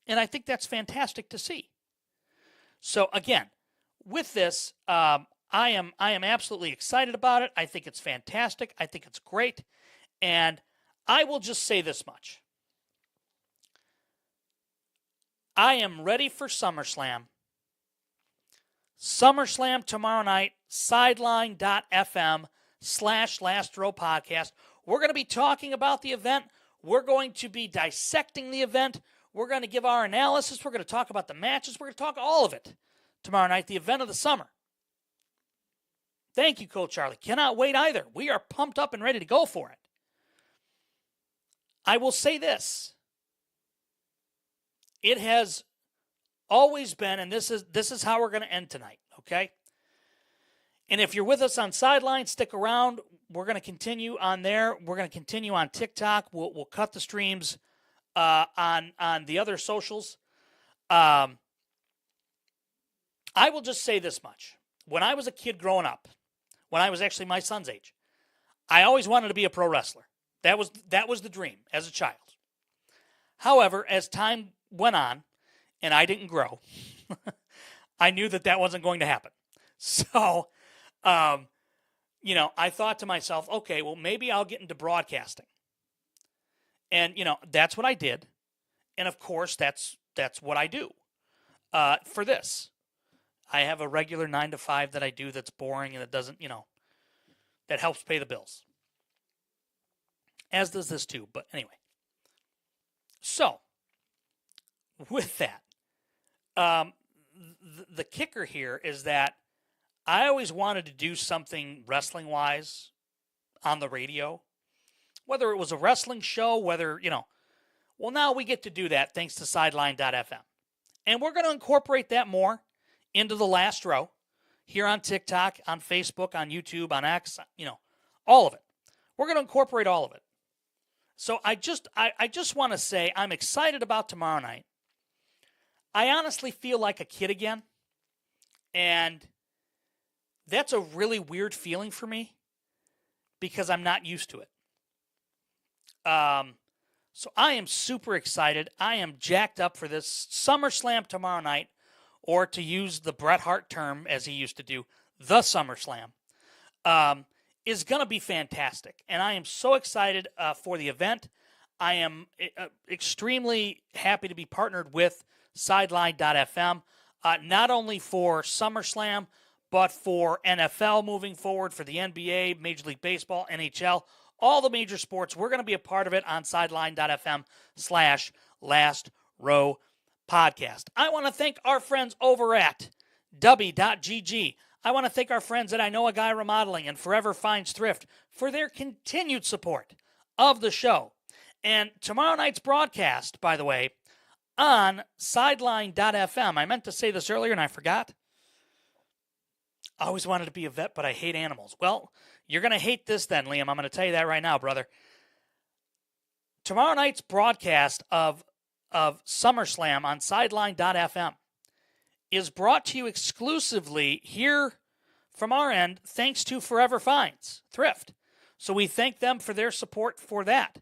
And I think that's fantastic to see. So again, with this, I am absolutely excited about it. I think it's fantastic. I think it's great. And I will just say this much. I am ready for SummerSlam. SummerSlam tomorrow night, sideline.fm/Last Row Podcast. We're going to be talking about the event. We're going to be dissecting the event. We're going to give our analysis. We're going to talk about the matches. We're going to talk all of it tomorrow night, the event of the summer. Thank you, Coach Charlie. Cannot wait either. We are pumped up and ready to go for it. I will say this. It has always been, and this is how we're going to end tonight, okay? And if you're with us on Sideline, stick around. We're going to continue on there. We're going to continue on TikTok. We'll cut the streams on the other socials. I will just say this much. When I was a kid growing up, when I was actually my son's age, I always wanted to be a pro wrestler. That was the dream as a child. However, as time went on and I didn't grow, I knew that wasn't going to happen. So, you know, I thought to myself, okay, well, maybe I'll get into broadcasting. And, you know, that's what I did. And, of course, that's what I do for this. I have a regular 9 to 5 that I do that's boring and that doesn't, you know, that helps pay the bills. As does this too, but anyway. So, with that, the kicker here is that I always wanted to do something wrestling-wise on the radio, whether it was a wrestling show, whether, well, now we get to do that thanks to Sideline.fm. And we're going to incorporate that more into the last row here on TikTok, on Facebook, on YouTube, on X, all of it. We're going to incorporate all of it. So I just want to say I'm excited about tomorrow night. I honestly feel like a kid again. And that's a really weird feeling for me because I'm not used to it. So I am super excited. I am jacked up for this SummerSlam tomorrow night, or to use the Bret Hart term as he used to do, the SummerSlam, is going to be fantastic. And I am so excited for the event. I am extremely happy to be partnered with Sideline.fm, not only for SummerSlam, but for NFL moving forward, for the NBA, Major League Baseball, NHL, all the major sports. We're going to be a part of it on Sideline.fm/Last Row Podcast. I want to thank our friends over at W.GG. I want to thank our friends at I Know a Guy Remodeling and Forever Finds Thrift for their continued support of the show. And tomorrow night's broadcast, by the way, on Sideline.fm. I meant to say this earlier and I forgot. I always wanted to be a vet, but I hate animals. Well, you're going to hate this then, Liam. I'm going to tell you that right now, brother. Tomorrow night's broadcast of SummerSlam on Sideline.fm is brought to you exclusively here from our end, thanks to Forever Finds Thrift. So we thank them for their support for that.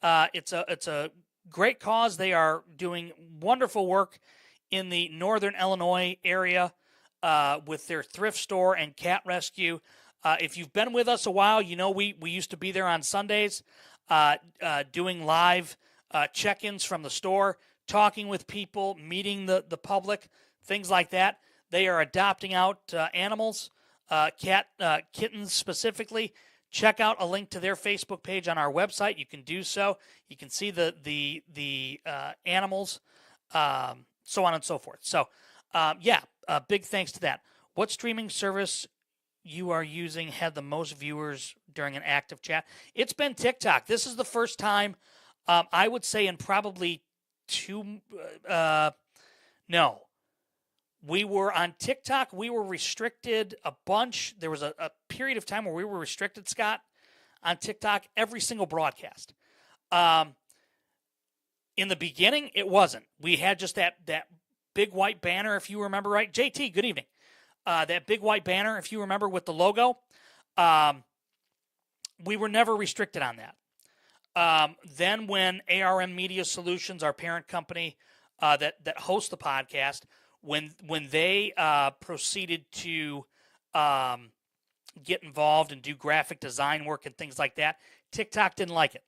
It's a great cause. They are doing wonderful work in the northern Illinois area with their thrift store and cat rescue. If you've been with us a while, you know we used to be there on Sundays doing live check-ins from the store, talking with people, meeting the public, things like that. They are adopting out animals, kittens specifically. Check out a link to their Facebook page on our website. You can do so. You can see the animals, so on and so forth. So, big thanks to that. What streaming service you are using had the most viewers during an active chat? It's been TikTok. This is the first time, I would say, in probably no. We were on TikTok. We were restricted a bunch. There was a period of time where we were restricted, Scott, on TikTok, every single broadcast. In the beginning, it wasn't. We had just that big white banner, if you remember right. JT, good evening. That big white banner, if you remember, with the logo. We were never restricted on that. Then when ARM Media Solutions, our parent company that hosts the podcast, when they proceeded to get involved and do graphic design work and things like that, TikTok didn't like it.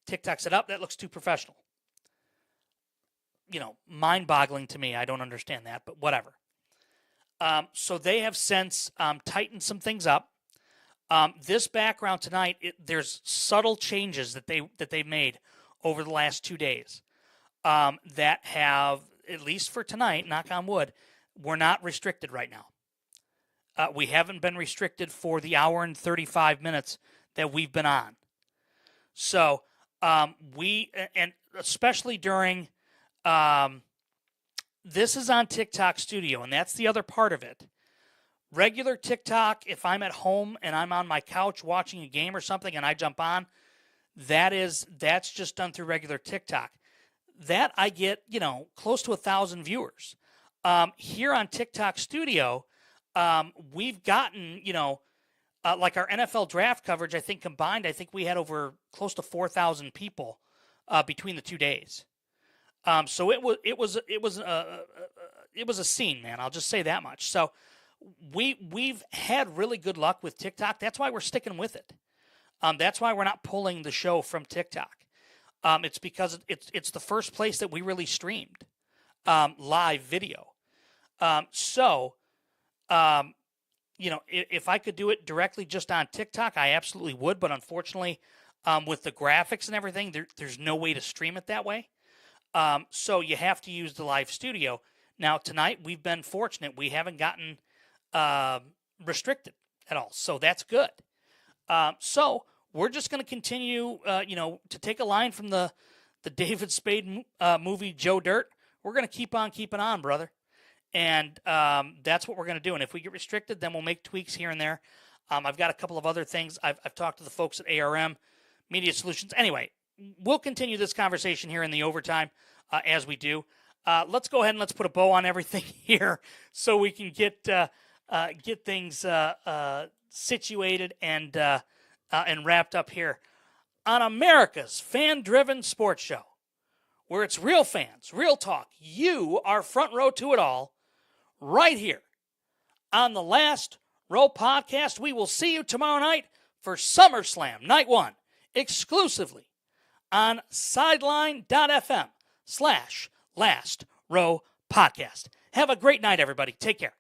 TikTok said, that looks too professional. Mind-boggling to me. I don't understand that, but whatever. So they have since tightened some things up. This background tonight, there's subtle changes that they've made over the last 2 days that have, at least for tonight, knock on wood, we're not restricted right now. We haven't been restricted for the hour and 35 minutes that we've been on. So we, and especially during, this is on TikTok Studio, and that's the other part of it. Regular TikTok, if I'm at home and I'm on my couch watching a game or something and I jump on, that's just done through regular TikTok. That I get, close to 1,000 viewers. Here on TikTok Studio, we've gotten, like our NFL draft coverage, I think combined, we had over close to 4,000 people between the 2 days. So it was a scene, man. I'll just say that much. So we've had really good luck with TikTok. That's why we're sticking with it. That's why we're not pulling the show from TikTok. It's because it's the first place that we really streamed live video. If I could do it directly just on TikTok, I absolutely would. But unfortunately, with the graphics and everything, there's no way to stream it that way. So you have to use the live studio. Now, tonight, we've been fortunate. We haven't gotten restricted at all, so that's good. So we're just going to continue, to take a line from the David Spade movie, Joe Dirt. We're going to keep on keeping on, brother. And that's what we're going to do. And if we get restricted, then we'll make tweaks here and there. I've got a couple of other things. I've talked to the folks at ARM Media Solutions. Anyway, we'll continue this conversation here in the overtime as we do. Let's go ahead and let's put a bow on everything here so we can get things situated and wrapped up here on America's fan-driven sports show, where it's real fans, real talk. You are front row to it all, right here on the Last Row Podcast. We will see you tomorrow night for SummerSlam Night 1, exclusively on sideline.fm/Last Row Podcast. Have a great night, everybody. Take care.